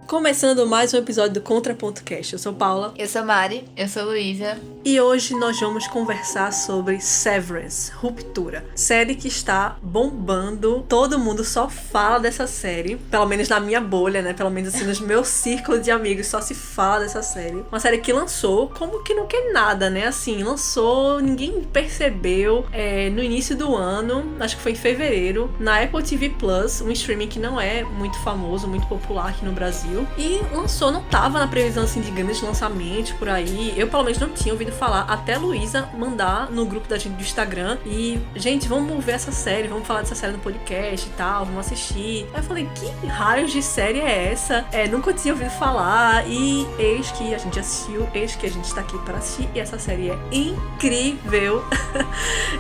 Começando mais um episódio do Contraponto Cast. Eu sou Paula. Eu sou Mari. Eu sou Luísa. E hoje nós vamos conversar sobre Severance, Ruptura. Série que está bombando. Todo mundo só fala dessa série. Pelo menos na minha bolha, né? Pelo menos assim, nos meus círculos de amigos só se fala dessa série. Uma série que lançou como que não quer nada, né? Assim, lançou, ninguém percebeu no início do ano, acho que foi em fevereiro, na Apple TV Plus, um streaming que não é muito famoso, muito popular aqui no Brasil. E lançou, não tava na previsão assim de grandes lançamentos por aí. Eu pelo menos não tinha ouvido falar, até a Luísa mandar no grupo da gente do Instagram. E, gente, vamos ver essa série, vamos falar dessa série no podcast e tal, vamos assistir. Aí eu falei, que raios de série é essa? Nunca tinha ouvido falar. E eis que a gente assistiu, eis que a gente está aqui para assistir. E essa série é incrível.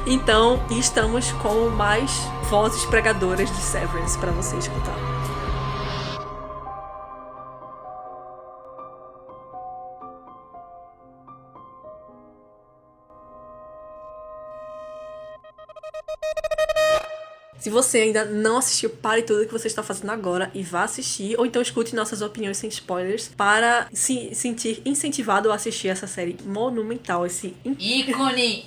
Então, estamos com mais vozes pregadoras de Severance para você escutar. Se você ainda não assistiu, pare tudo que você está fazendo agora e vá assistir, ou então escute nossas opiniões sem spoilers para se sentir incentivado a assistir essa série monumental, esse ícone!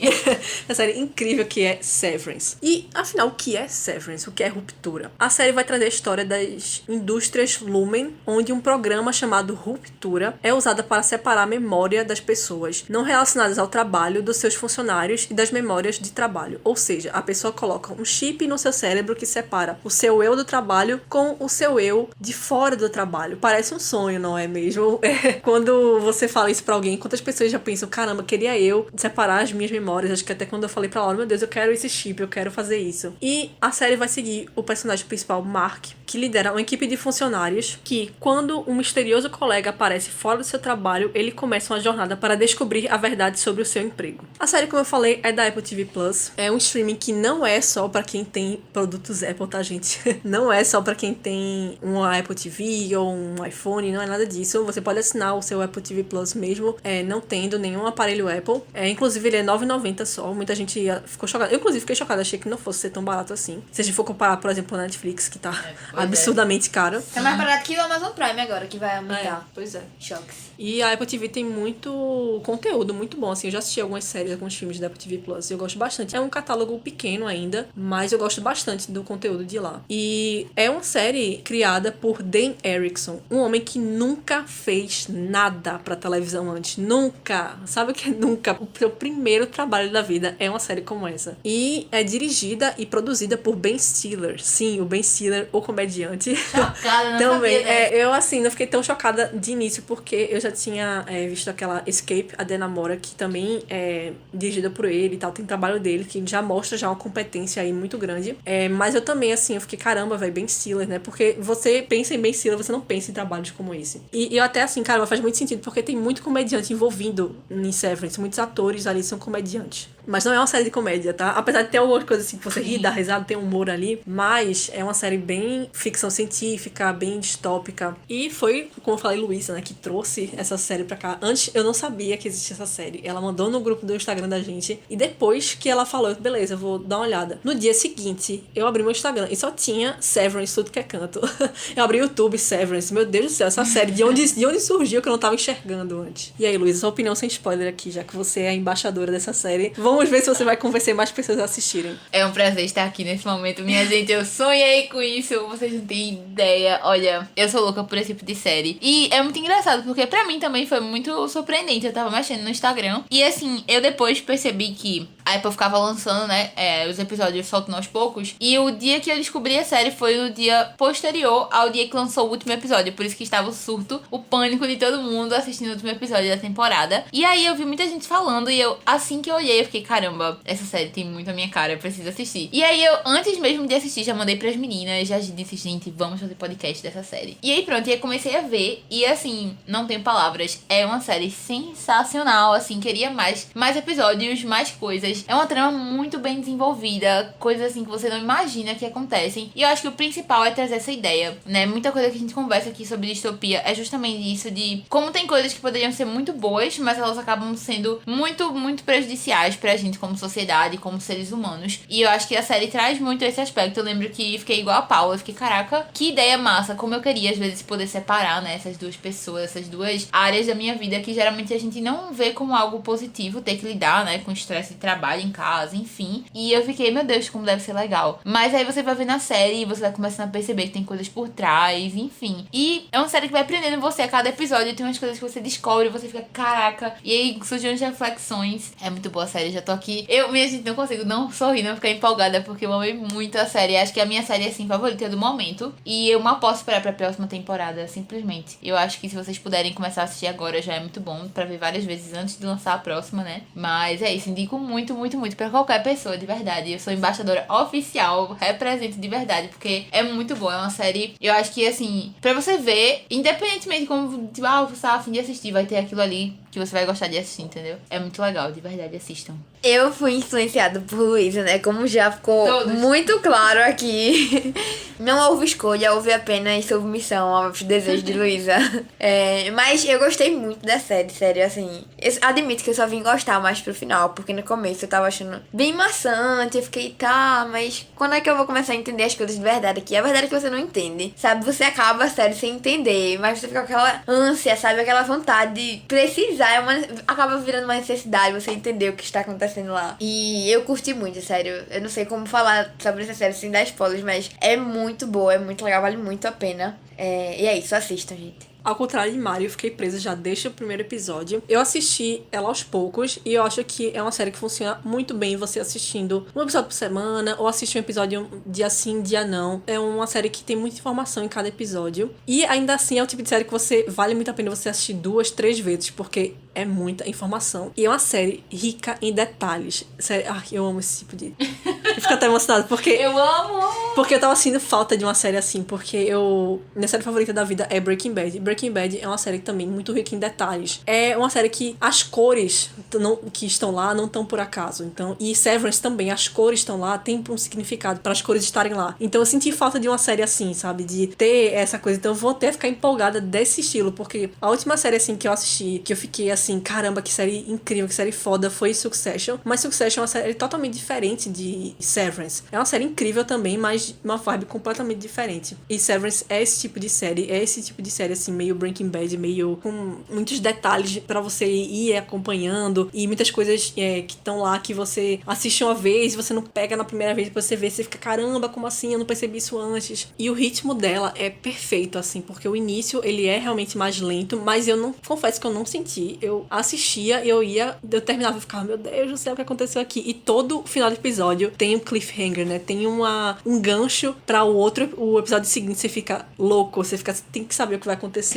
essa série incrível que é Severance. E, afinal, o que é Severance? O que é ruptura? A série vai trazer a história das indústrias Lumen, onde um programa chamado Ruptura é usado para separar a memória das pessoas não relacionadas ao trabalho dos seus funcionários e das memórias de trabalho. Ou seja, a pessoa coloca um chip no seu cérebro que separa o seu eu do trabalho com o seu eu de fora do trabalho. Parece um sonho, não é mesmo? Quando você fala isso pra alguém, quantas pessoas já pensam, caramba, queria eu separar as minhas memórias. Acho que até quando eu falei pra Laura, meu Deus, eu quero esse chip, eu quero fazer isso. E a série vai seguir o personagem principal, Mark, que lidera uma equipe de funcionários que, quando um misterioso colega aparece fora do seu trabalho, ele começa uma jornada para descobrir a verdade sobre o seu emprego. A série, como eu falei, é da Apple TV Plus. É um streaming que não é só pra quem tem produtos Apple, tá, gente? Não é só pra quem tem um Apple TV ou um iPhone, não é nada disso. Você pode assinar o seu Apple TV Plus mesmo, não tendo nenhum aparelho Apple. Inclusive, ele é R$9,90 só. Muita gente ficou chocada. Eu, inclusive, fiquei chocada. Achei que não fosse ser tão barato assim. Se a gente for comparar, por exemplo, a Netflix, que tá absurdamente caro. É mais barato que o Amazon Prime agora, que vai aumentar. Pois é. Choques. E a Apple TV tem muito conteúdo, muito bom, assim. Eu já assisti algumas séries, alguns filmes da Apple TV Plus. Eu gosto bastante. É um catálogo pequeno ainda, mas eu gosto bastante do conteúdo de lá. E é uma série criada por Dan Erickson, um homem que nunca fez nada pra televisão antes. Nunca! Sabe o que é nunca? O seu primeiro trabalho da vida é uma série como essa. E é dirigida e produzida por Ben Stiller. Sim, o Ben Stiller, o comediante. Chocada, não Também. sabia, Eu, assim, não fiquei tão chocada de início, porque eu já tinha visto aquela Escape, a The Namora, que também é dirigida por ele e tal. Tem trabalho dele, que já mostra já uma competência aí muito grande. Mas eu também, assim, eu fiquei, caramba, velho, Ben Stiller, né? Porque você pensa em Ben Stiller, você não pensa em trabalhos como esse. E eu até, assim, caramba, faz muito sentido, porque tem muito comediante envolvido em Severance. Muitos atores ali são comediantes. Mas não é uma série de comédia, tá? Apesar de ter algumas coisas assim que você ri, dá risada, tem humor ali. Mas é uma série bem ficção científica, bem distópica. E foi, como eu falei, Luísa, né, que trouxe essa série pra cá. Antes eu não sabia que existia essa série. Ela mandou no grupo do Instagram da gente. E depois que ela falou, beleza, eu vou dar uma olhada. No dia seguinte, eu abri meu Instagram e só tinha Severance, tudo que é canto. Eu abri o YouTube, Severance. Meu Deus do céu, essa série, de onde surgiu que eu não tava enxergando antes? E aí, Luísa, sua opinião sem spoiler aqui, já que você é a embaixadora dessa série. Vamos ver se você vai convencer mais pessoas a assistirem. É um prazer estar aqui nesse momento, minha gente. Eu sonhei com isso, vocês não têm ideia. Olha, eu sou louca por esse tipo de série. E é muito engraçado, porque pra mim também foi muito surpreendente. Eu tava mexendo no Instagram e, assim, eu depois percebi que a Apple ficava lançando, né, os episódios soltando aos poucos. E o dia que eu descobri a série foi o dia posterior ao dia que lançou o último episódio. Por isso que estava o surto, o pânico de todo mundo assistindo o último episódio da temporada. E aí eu vi muita gente falando e eu, assim que eu olhei, eu fiquei, caramba, essa série tem muito a minha cara, eu preciso assistir. E aí eu, antes mesmo de assistir, já mandei pras meninas, já disse, gente, vamos fazer podcast dessa série. E aí pronto, e aí comecei a ver e, assim, não tenho palavras. É uma série sensacional, assim, queria mais episódios, mais coisas. camadas. É uma trama muito bem desenvolvida, coisas assim que você não imagina que acontecem. E eu acho que o principal é trazer essa ideia, né? Muita coisa que a gente conversa aqui sobre distopia é justamente isso de como tem coisas que poderiam ser muito boas, mas elas acabam sendo muito, muito prejudiciais pra gente como sociedade, como seres humanos. E eu acho que a série traz muito esse aspecto. Eu lembro que fiquei igual a Paula, fiquei, caraca, que ideia massa, como eu queria às vezes poder separar, né, essas duas pessoas, essas duas áreas da minha vida que geralmente a gente não vê como algo positivo, ter que lidar, né, com estresse de trabalho em casa, enfim. E eu fiquei, meu Deus, como deve ser legal. Mas aí você vai ver na série e você vai começando a perceber que tem coisas por trás, enfim. E é uma série que vai prendendo você a cada episódio, tem umas coisas que você descobre, você fica, caraca, e aí surgem as reflexões. É muito boa a série, já tô aqui. Minha gente, não consigo não sorrir, não ficar empolgada, porque eu amei muito a série. Acho que é a minha série, assim, favorita do momento. E eu mal posso esperar pra próxima temporada, simplesmente. Eu acho que se vocês puderem começar a assistir agora, já é muito bom, pra ver várias vezes antes de lançar a próxima, né? Mas é isso, indico muito, muito, muito pra qualquer pessoa, de verdade. Eu sou embaixadora oficial, represento de verdade, porque é muito boa. É uma série, eu acho que, assim, pra você ver, independentemente de como, tipo, você tá a fim de assistir, vai ter aquilo ali que você vai gostar de assistir, entendeu? É muito legal, de verdade, assistam. Eu fui influenciada por Luísa, né? Como já ficou muito claro aqui. Não houve escolha, houve apenas submissão aos desejos de Luísa. Mas eu gostei muito da série, sério, assim. Eu admito que eu só vim gostar mais pro final, porque no começo eu tava achando bem maçante. Eu fiquei, tá, mas quando é que eu vou começar a entender as coisas de verdade aqui? A verdade é que você não entende, sabe? Você acaba a série sem entender, mas você fica com aquela ânsia, sabe? Aquela vontade de precisar. Acaba virando uma necessidade você entender o que está acontecendo lá. E eu curti muito, sério. Eu não sei como falar sobre essa série sem dar spoilers, mas é muito boa, é muito legal, vale muito a pena. E é isso, assistam, gente. Ao contrário de Mari, eu fiquei presa já desde o primeiro episódio. Eu assisti ela aos poucos e eu acho que é uma série que funciona muito bem você assistindo um episódio por semana ou assistir um episódio dia sim, dia não. É uma série que tem muita informação em cada episódio e ainda assim é o tipo de série que vale muito a pena você assistir 2, 3 vezes, porque é muita informação. E é uma série rica em detalhes. Sério, eu amo esse tipo de... Eu fico até emocionada, porque... Eu amo! Porque eu tava sentindo falta de uma série assim, porque minha série favorita da vida é Breaking Bad. Breaking Bad é uma série também muito rica em detalhes. É uma série que as cores que estão lá não estão por acaso. Então, e Severance também, as cores estão lá, tem um significado para as cores estarem lá. Então eu senti falta de uma série assim, sabe? De ter essa coisa. Então eu vou até ficar empolgada desse estilo, porque a última série assim que eu assisti, que eu fiquei assim, caramba, que série incrível, que série foda, foi Succession. Mas Succession é uma série totalmente diferente de Severance. É uma série incrível também, mas uma vibe completamente diferente. E Severance é esse tipo de série, assim, meio Breaking Bad, meio com muitos detalhes pra você ir acompanhando e muitas coisas que estão lá que você assiste uma vez e você não pega na primeira vez, depois você vê, você fica, caramba, como assim? Eu não percebi isso antes. E o ritmo dela é perfeito, assim, porque o início, ele é realmente mais lento, mas confesso que eu não senti. Eu assistia, eu terminava e ficava, meu Deus do céu, o que aconteceu aqui? E todo final do episódio tem um cliffhanger, né? Tem um gancho pra o episódio seguinte, você fica louco, você tem que saber o que vai acontecer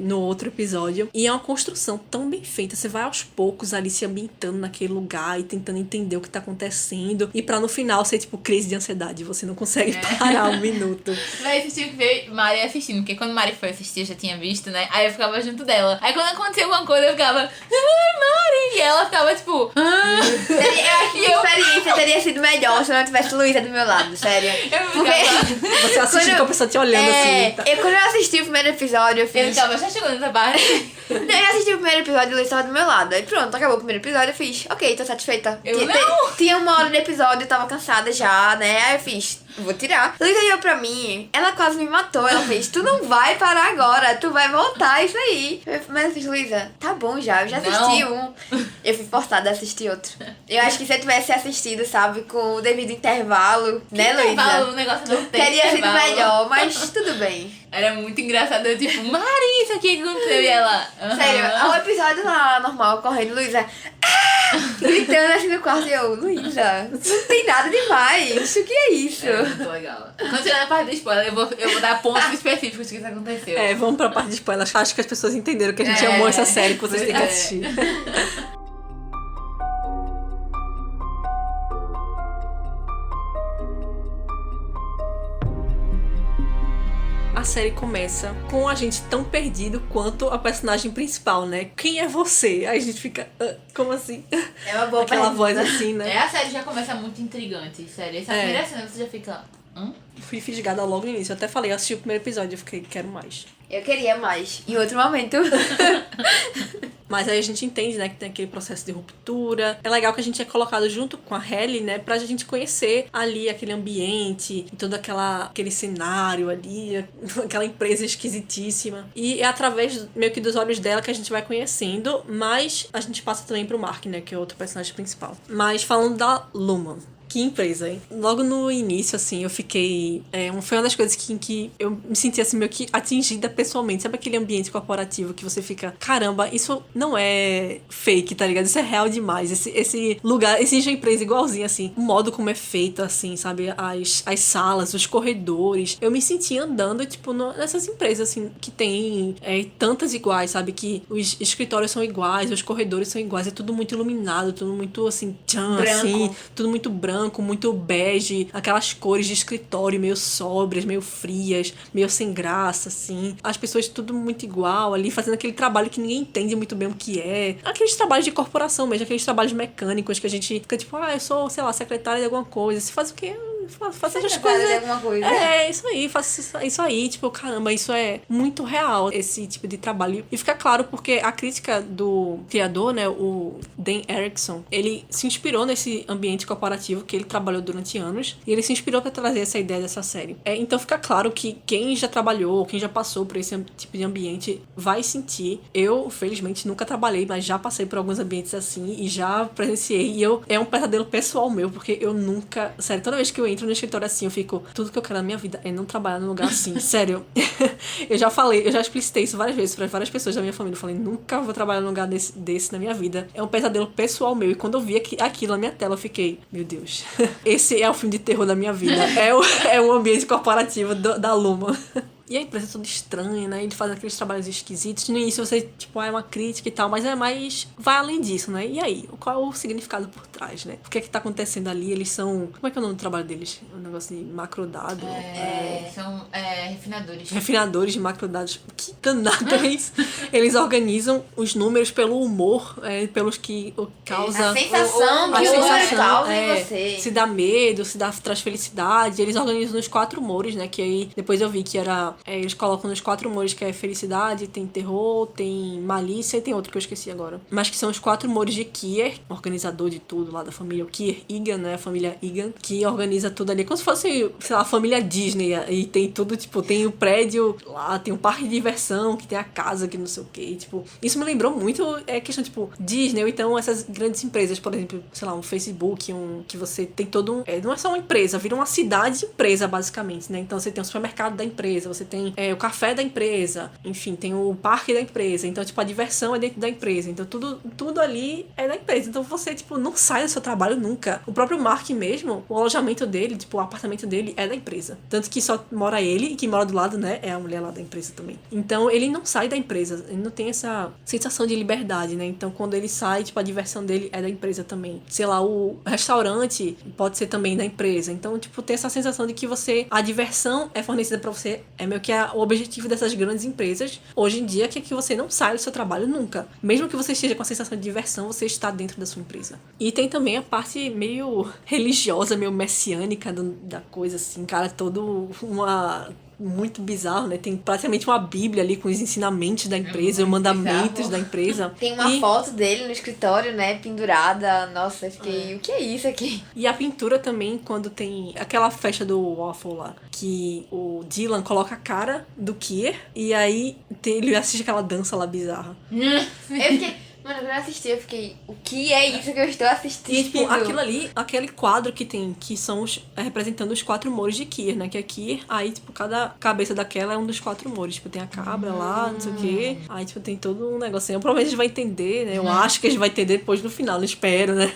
no outro episódio. E é uma construção tão bem feita, você vai aos poucos ali se ambientando naquele lugar e tentando entender o que tá acontecendo, e pra no final ser tipo crise de ansiedade, você não consegue parar um minuto. Mas vocês tinham que ver Mari assistindo, porque quando Mari foi assistir eu já tinha visto, né? Aí eu ficava junto dela. Aí quando acontecia alguma coisa eu ficava, Mari! E ela ficava tipo, Eu acho que a experiência teria sido melhor se eu não tivesse Luísa do meu lado, sério. eu ficava... Você assiste com a pessoa te olhando assim. Tá? Quando eu assisti o primeiro episódio, eu Eu fiz... ficava, já chegou nessa parte? Eu assisti o primeiro episódio e Luísa estava do meu lado. Aí pronto, acabou o primeiro episódio, eu fiz, ok, tô satisfeita. Tinha 1 hora de episódio, eu tava cansada já, né? Aí eu fiz, vou tirar. Luísa olhou pra mim, ela quase me matou. Ela fez, tu não vai parar agora, tu vai voltar, isso aí. Mas eu fiz, Luísa, tá bom já, eu já assisti um. Eu fui forçada a assistir outro. Eu acho que se eu tivesse assistido, sabe, com o devido intervalo, né, Luísa? O negócio não tem Teria sido intervalo. melhor, mas tudo bem. Era muito engraçado, eu tipo, Mari, isso aqui aconteceu. E ela, Sério, o episódio lá normal, correndo, Luísa, gritando assim no quarto, e eu, Luísa, não tem nada demais, o que é isso? É muito legal. Quando chegar na parte do spoiler, eu vou dar pontos específicos que isso aconteceu. Vamos pra parte de spoiler. Acho que as pessoas entenderam que a gente amou essa série, que vocês têm que assistir. A a série começa com a gente tão perdido quanto a personagem principal, né? Quem é você? Aí a gente fica, como assim? É uma boa Aquela pergunta. voz assim, né? A série já começa muito intrigante, sério. Essa primeira cena você já fica... Fui fisgada logo no início. Eu até falei, eu assisti o primeiro episódio, eu fiquei, quero mais. Eu queria mais, em outro momento. Mas aí a gente entende, né, que tem aquele processo de ruptura. É legal que a gente é colocado junto com a Halle, né, pra gente conhecer ali aquele ambiente, todo aquele cenário ali, aquela empresa esquisitíssima. E é através meio que dos olhos dela que a gente vai conhecendo, mas a gente passa também pro Mark, né, que é outro personagem principal. Mas falando da Lumon. Que empresa, hein? Logo no início, assim, eu fiquei... foi uma das coisas que eu me senti, assim, meio que atingida pessoalmente. Sabe aquele ambiente corporativo que você fica... Caramba, isso não é fake, tá ligado? Isso é real demais. Esse lugar, existe uma empresa igualzinha, assim. O modo como é feito, assim, sabe? As salas, os corredores. Eu me senti andando, tipo, nessas empresas, assim, que tem tantas iguais, sabe? Que os escritórios são iguais, os corredores são iguais. É tudo muito iluminado, tudo muito, assim, assim. Tudo muito branco, muito bege, aquelas cores de escritório meio sóbrias, meio frias, meio sem graça, assim. As pessoas tudo muito igual ali, fazendo aquele trabalho que ninguém entende muito bem o que é. Aqueles trabalhos de corporação mesmo, aqueles trabalhos mecânicos que a gente fica tipo, eu sou, sei lá, secretária de alguma coisa. Você faz o quê? Faça as coisas. De alguma coisa. Isso aí, faça isso aí. Tipo, caramba, isso é muito real, esse tipo de trabalho. E fica claro porque a crítica do criador, né, o Dan Erickson, ele se inspirou nesse ambiente corporativo que ele trabalhou durante anos e ele se inspirou para trazer essa ideia dessa série. Então fica claro que quem já trabalhou, quem já passou por esse tipo de ambiente vai sentir. Eu, felizmente, nunca trabalhei, mas já passei por alguns ambientes assim e já presenciei. E é um pesadelo pessoal meu, porque eu nunca... Sério, toda vez que eu entro no escritório assim, eu fico... Tudo que eu quero na minha vida é não trabalhar num lugar assim. Sério. Eu já explicitei isso várias vezes para várias pessoas da minha família. Eu falei, nunca vou trabalhar num lugar desse na minha vida. É um pesadelo pessoal meu. E quando eu vi aquilo na minha tela, eu fiquei... Meu Deus. Esse é o filme de terror da minha vida. É o ambiente corporativo da Luma. E a empresa é toda estranha, né? Ele faz aqueles trabalhos esquisitos. No início você, tipo, é uma crítica e tal, mas é mais... Vai além disso, né? E aí? Qual é o significado por trás, né? O que é que tá acontecendo ali? Eles são... Como é que é o nome do trabalho deles? Um negócio de macrodado? São refinadores. Refinadores de macrodados. Que danado é isso? Eles organizam os números pelo humor, pelos que causa... A sensação que o humor causa em você. Se dá medo, traz felicidade. Eles organizam nos 4 humores, né? Que aí depois eu vi que era... eles colocam nos 4 humores, que é felicidade, tem terror, tem malícia e tem outro que eu esqueci agora. Mas que são os 4 humores de Kier, organizador de tudo lá da família. O Kier Egan, né? A família Egan, que organiza tudo ali. Como se fosse, sei lá, a família Disney. E tem tudo, tipo, tem o prédio lá, tem um parque de diversão, que tem a casa, que não sei o quê. Tipo, isso me lembrou muito questão, tipo, Disney, ou então essas grandes empresas, por exemplo, sei lá, um Facebook, que você tem todo um... não é só uma empresa, vira uma cidade de empresa, basicamente, né? Então você tem o supermercado da empresa, você tem o café da empresa, enfim, tem o parque da empresa, então, tipo, a diversão é dentro da empresa, então tudo ali é da empresa, então você, tipo, não sai do seu trabalho nunca. O próprio Mark mesmo, o alojamento dele, tipo, o apartamento dele é da empresa, tanto que só mora ele e quem mora do lado, né, é a mulher lá da empresa também. Então, ele não sai da empresa, ele não tem essa sensação de liberdade, né, então quando ele sai, tipo, a diversão dele é da empresa também. Sei lá, o restaurante pode ser também da empresa, então, tipo, tem essa sensação de que a diversão é fornecida pra você, é meio que o objetivo dessas grandes empresas hoje em dia, que é que você não saia do seu trabalho nunca. Mesmo que você esteja com a sensação de diversão, você está dentro da sua empresa. E tem também a parte meio religiosa, meio messiânica da coisa, assim, cara, todo muito bizarro, né? Tem praticamente uma bíblia ali com os ensinamentos da empresa, os mandamentos bizarro da empresa. Tem uma foto dele no escritório, né? Pendurada. Nossa, eu fiquei... O que é isso aqui? E a pintura também, quando tem aquela festa do Waffle lá, que o Dylan coloca a cara do Kier e aí ele assiste aquela dança lá bizarra. Eu fiquei... Mano, quando eu assisti, eu fiquei... O que é isso que eu estou assistindo? E, tipo, aquilo ali, aquele quadro que tem, que são representando os 4 humores de Kier, né? Que é Kier, aí, tipo, cada cabeça daquela é um dos 4 humores. Tipo, tem a cabra lá, não sei o quê. Aí, tipo, tem todo um negocinho. Provavelmente a gente vai entender, né? Eu acho que a gente vai entender depois no final, não espero, né?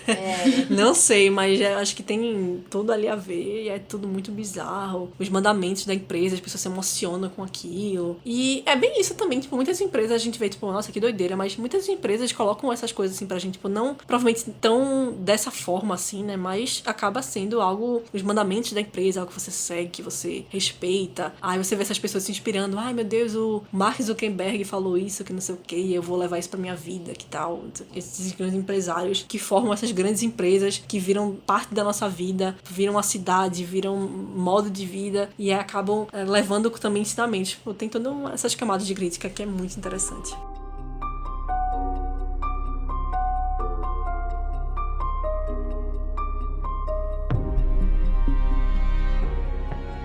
Não sei, mas acho que tem tudo ali a ver. E é tudo muito bizarro. Os mandamentos da empresa, as pessoas se emocionam com aquilo. E é bem isso também. Tipo, muitas empresas a gente vê, tipo, nossa, que doideira. Mas muitas empresas colocam essas coisas assim pra gente, tipo, não provavelmente tão dessa forma assim, né? Mas acaba sendo algo, os mandamentos da empresa, algo que você segue, que você respeita. Aí você vê essas pessoas se inspirando, ai meu Deus, o Mark Zuckerberg falou isso, que não sei o que, eu vou levar isso pra minha vida, que tal. Esses grandes empresários que formam essas grandes empresas que viram parte da nossa vida, viram a cidade, viram modo de vida e acabam levando também ensinamentos. Tipo, tem todas essas camadas de crítica que é muito interessante.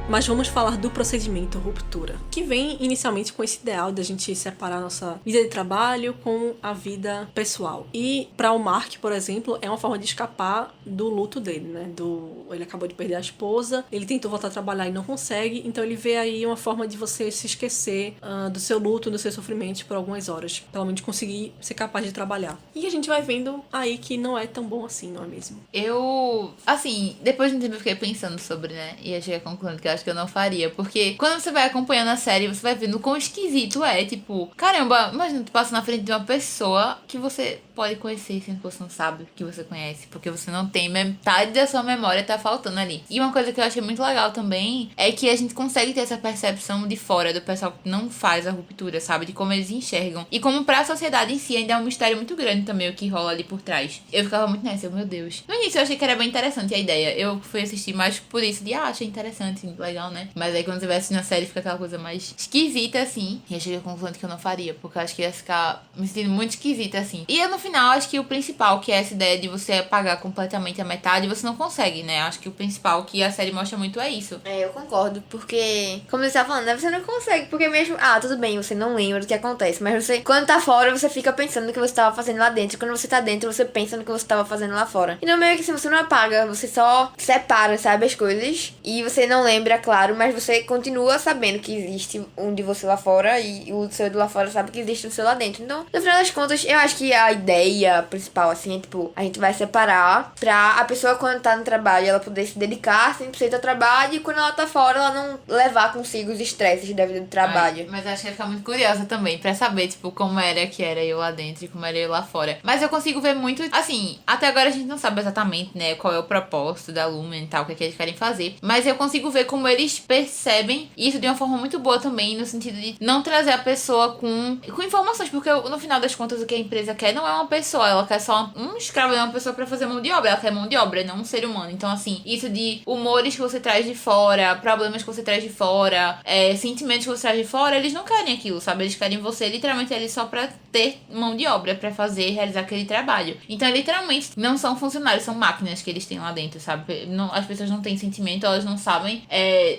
Mas vamos falar do procedimento ruptura, que vem inicialmente com esse ideal da gente separar a nossa vida de trabalho com a vida pessoal. E para o Mark, por exemplo, é uma forma de escapar do luto dele, né? Ele acabou de perder a esposa, ele tentou voltar a trabalhar e não consegue, então ele vê aí uma forma de você se esquecer do seu luto, do seu sofrimento por algumas horas, pelo menos conseguir ser capaz de trabalhar. E a gente vai vendo aí que não é tão bom assim, não é mesmo? Assim, depois de um tempo eu fiquei pensando sobre, né? E achei a conclusão que eu acho que eu não faria. Porque quando você vai acompanhando a série, você vai vendo quão esquisito é. Tipo, caramba, imagina tu passa na frente de uma pessoa que você pode conhecer, sendo que você não sabe que você conhece. Porque você não tem metade da sua memória, tá faltando ali. E uma coisa que eu achei muito legal também é que a gente consegue ter essa percepção de fora do pessoal que não faz a ruptura, sabe? De como eles enxergam. E como pra sociedade em si ainda é um mistério muito grande também o que rola ali por trás. Eu ficava muito nessa, meu Deus. No início eu achei que era bem interessante a ideia. Eu fui assistir mais por isso de, achei interessante, legal, né? Mas aí quando você vai assistir na série fica aquela coisa mais esquisita, assim. E eu cheguei à conclusão de que eu não faria, porque eu acho que ia ficar me sentindo muito esquisita, assim. E eu, no final, acho que o principal, que é essa ideia de você apagar completamente a metade, você não consegue, né? Acho que o principal que a série mostra muito é isso. Eu concordo, porque, como você estava falando, né, você não consegue, porque mesmo, tudo bem, você não lembra do que acontece, mas você, quando tá fora, você fica pensando no que você estava fazendo lá dentro. Quando você tá dentro, você pensa no que você estava fazendo lá fora. E no meio que assim, você não apaga, você só separa, sabe, as coisas. E você não lembra, claro, mas você continua sabendo que existe um de você lá fora e o seu de lá fora sabe que existe o seu lá dentro. Então, no final das contas, eu acho que a ideia principal, assim, é tipo, a gente vai separar pra a pessoa, quando tá no trabalho, ela poder se dedicar 100% ao trabalho, e quando ela tá fora, ela não levar consigo os estresses da vida do trabalho. Mas acho que ia ficar muito curiosa também pra saber, tipo, como era que era eu lá dentro e como era eu lá fora. Mas eu consigo ver muito, assim, até agora a gente não sabe exatamente, né, qual é o propósito da Lumen e tal, o que é que eles querem fazer. Mas eu consigo ver como eles percebem isso de uma forma muito boa também, no sentido de não trazer a pessoa com informações, porque no final das contas o que a empresa quer não é uma pessoa, ela quer só um escravo, é uma pessoa pra fazer mão de obra, ela quer mão de obra, não um ser humano. Então, assim, isso de humores que você traz de fora, problemas que você traz de fora, sentimentos que você traz de fora, eles não querem aquilo, sabe? Eles querem você literalmente ali só pra ter mão de obra, pra fazer, realizar aquele trabalho. Então, literalmente, não são funcionários, são máquinas que eles têm lá dentro, sabe? Não, as pessoas não têm sentimento, elas não sabem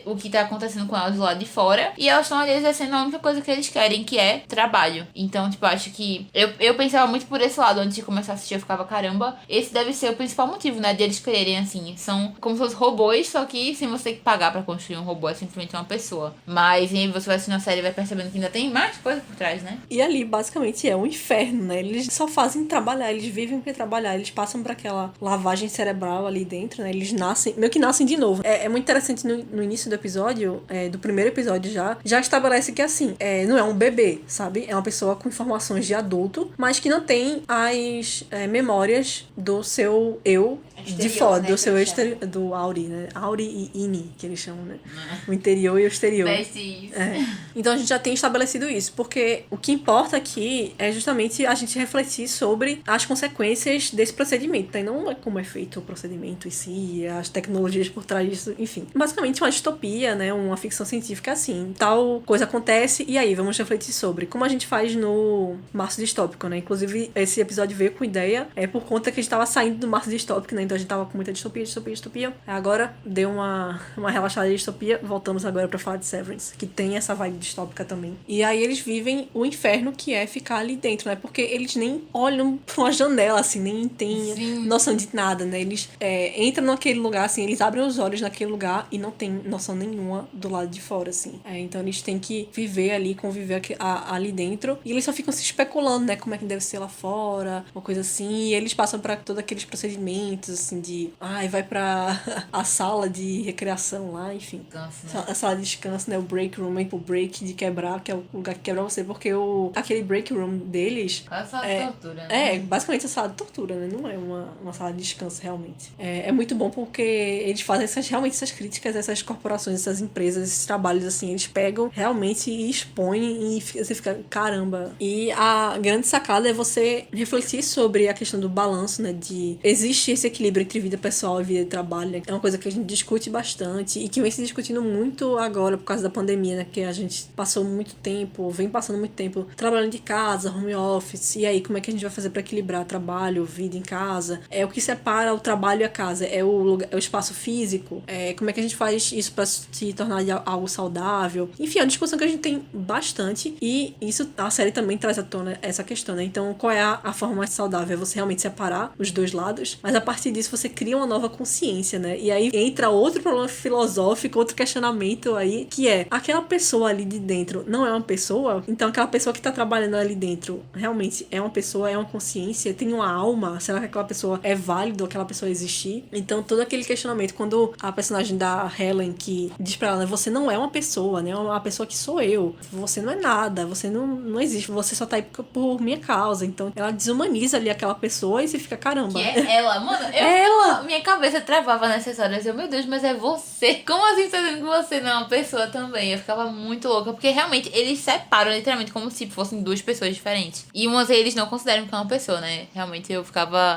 o que tá acontecendo com elas do lado de fora, e elas estão ali exercendo a única coisa que eles querem, que é trabalho. Então, tipo, acho que eu pensava muito por esse lado. Antes de começar a assistir, eu ficava, caramba, esse deve ser o principal motivo, né, de eles quererem, assim, são como se fossem robôs, só que sem você pagar pra construir um robô, é simplesmente uma pessoa. Mas aí você vai assistindo a série e vai percebendo que ainda tem mais coisa por trás, né? E ali, basicamente, é um inferno, né? Eles só fazem trabalhar, eles vivem pra trabalhar, eles passam por aquela lavagem cerebral ali dentro, né? Eles meio que nascem de novo. É muito interessante no início do episódio, do primeiro episódio já estabelece que, assim, não é um bebê, sabe? É uma pessoa com informações de adulto, mas que não tem as memórias do seu eu exterior, de fora, né, do seu exterior, do Auri, né? Auri e Ini, que eles chamam, né? O interior e o exterior. Então a gente já tem estabelecido isso, porque o que importa aqui é justamente a gente refletir sobre as consequências desse procedimento, né? Não é como é feito o procedimento em si, as tecnologias por trás disso, enfim. Basicamente uma distopia, né? Uma ficção científica assim. Tal coisa acontece e aí vamos refletir sobre como a gente faz no Março Distópico, né? Inclusive esse episódio veio com ideia por conta que a gente tava saindo do Março Distópico, né? Então a gente tava com muita distopia. Agora deu uma relaxada de distopia, voltamos agora pra falar de Severance, que tem essa vibe distópica também. E aí eles vivem o inferno que é ficar ali dentro, né? Porque eles nem olham pra uma janela, assim, nem têm noção de nada, né? Eles entram naquele lugar, assim, eles abrem os olhos naquele lugar e não tem noção nenhuma do lado de fora, assim. Então eles têm que viver ali, conviver ali dentro, e eles só ficam se especulando, né, como é que deve ser lá fora, uma coisa assim, e eles passam pra todos aqueles procedimentos, assim, de, vai pra a sala de recreação lá, enfim. Descanso, né? A sala de descanso, né, o break room, o break de quebrar, que é o lugar que quebra você, porque aquele break room deles... É a sala de tortura, né? Basicamente a sala de tortura, né, não é uma sala de descanso, realmente. É muito bom porque eles fazem realmente essas críticas a essas corporações, essas empresas, esses trabalhos, assim, eles pegam realmente e expõem, e você fica, caramba. E a grande sacada é você refletir sobre a questão do balanço, né, de existe esse equilíbrio entre vida pessoal e vida de trabalho, né? É uma coisa que a gente discute bastante e que vem se discutindo muito agora por causa da pandemia, né, que a gente vem passando muito tempo trabalhando de casa, home office, e aí como é que a gente vai fazer para equilibrar trabalho, vida em casa? O que separa o trabalho e a casa? É o espaço físico? Como é que a gente faz isso para se tornar algo saudável? Enfim, é uma discussão que a gente tem bastante, e isso, a série também traz à tona essa questão, né? Então, qual é a forma mais saudável? É você realmente separar os dois lados, mas a partir disso você cria uma nova consciência, né? E aí entra outro problema filosófico, outro questionamento aí, que é, aquela pessoa ali de dentro não é uma pessoa? Então, aquela pessoa que tá trabalhando ali dentro realmente é uma pessoa, é uma consciência, tem uma alma? Será que aquela pessoa é válido, aquela pessoa existir? Então, todo aquele questionamento, quando a personagem da Helen, que diz pra ela, né, você não é uma pessoa, né? Uma pessoa que sou eu. Você não é nada, você não existe, você só tá aí por minha causa. Então, ela desumaniza ali aquela pessoa e você fica, caramba. Que é ela, mano. Minha cabeça travava nessas horas. Meu Deus, mas é você. Como assim você tá dizendo que você não é uma pessoa também? Eu ficava muito louca, porque realmente eles separam literalmente como se fossem duas pessoas diferentes. E umas eles não consideram que é uma pessoa, né? Realmente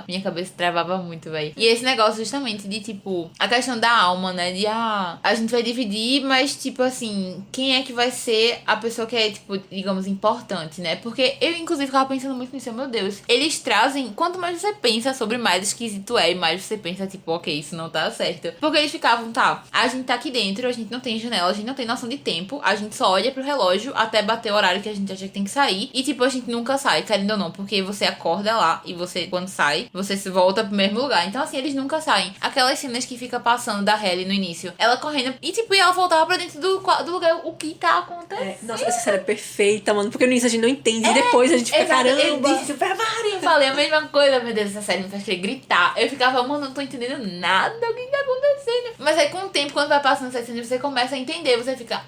minha cabeça travava muito, velho. E esse negócio justamente de, tipo, a questão da alma, né? De, a gente vai dividir, mas, tipo assim, quem é que vai ser a pessoa que é, tipo, digamos, importante, né? Porque eu, inclusive, ficava pensando muito nisso, meu Deus. Eles trazem, quanto mais você pensa sobre mais esquisito e mais você pensa, tipo, ok, isso não tá certo. Porque eles ficavam, tá, a gente tá aqui dentro, a gente não tem janela, a gente não tem noção de tempo, a gente só olha pro relógio até bater o horário que a gente acha que tem que sair. E, tipo, a gente nunca sai, querendo ou não, porque você acorda lá e você, quando sai, você se volta pro mesmo lugar. Então, assim, eles nunca saem. Aquelas cenas que fica passando da Halle no início, ela correndo e, tipo, ela voltava pra dentro do lugar. O que tá acontecendo? Nossa, essa série é perfeita, mano, porque no início a gente não entende, e depois a gente fica, caramba. Eu disse super Mario, eu falei a mesma coisa, meu Deus, essa série me faz querer gritar. Eu ficava, mano, não tô entendendo nada, o que tá acontecendo? Mas aí, com o tempo, quando vai passando essas cenas, você começa a entender, você fica,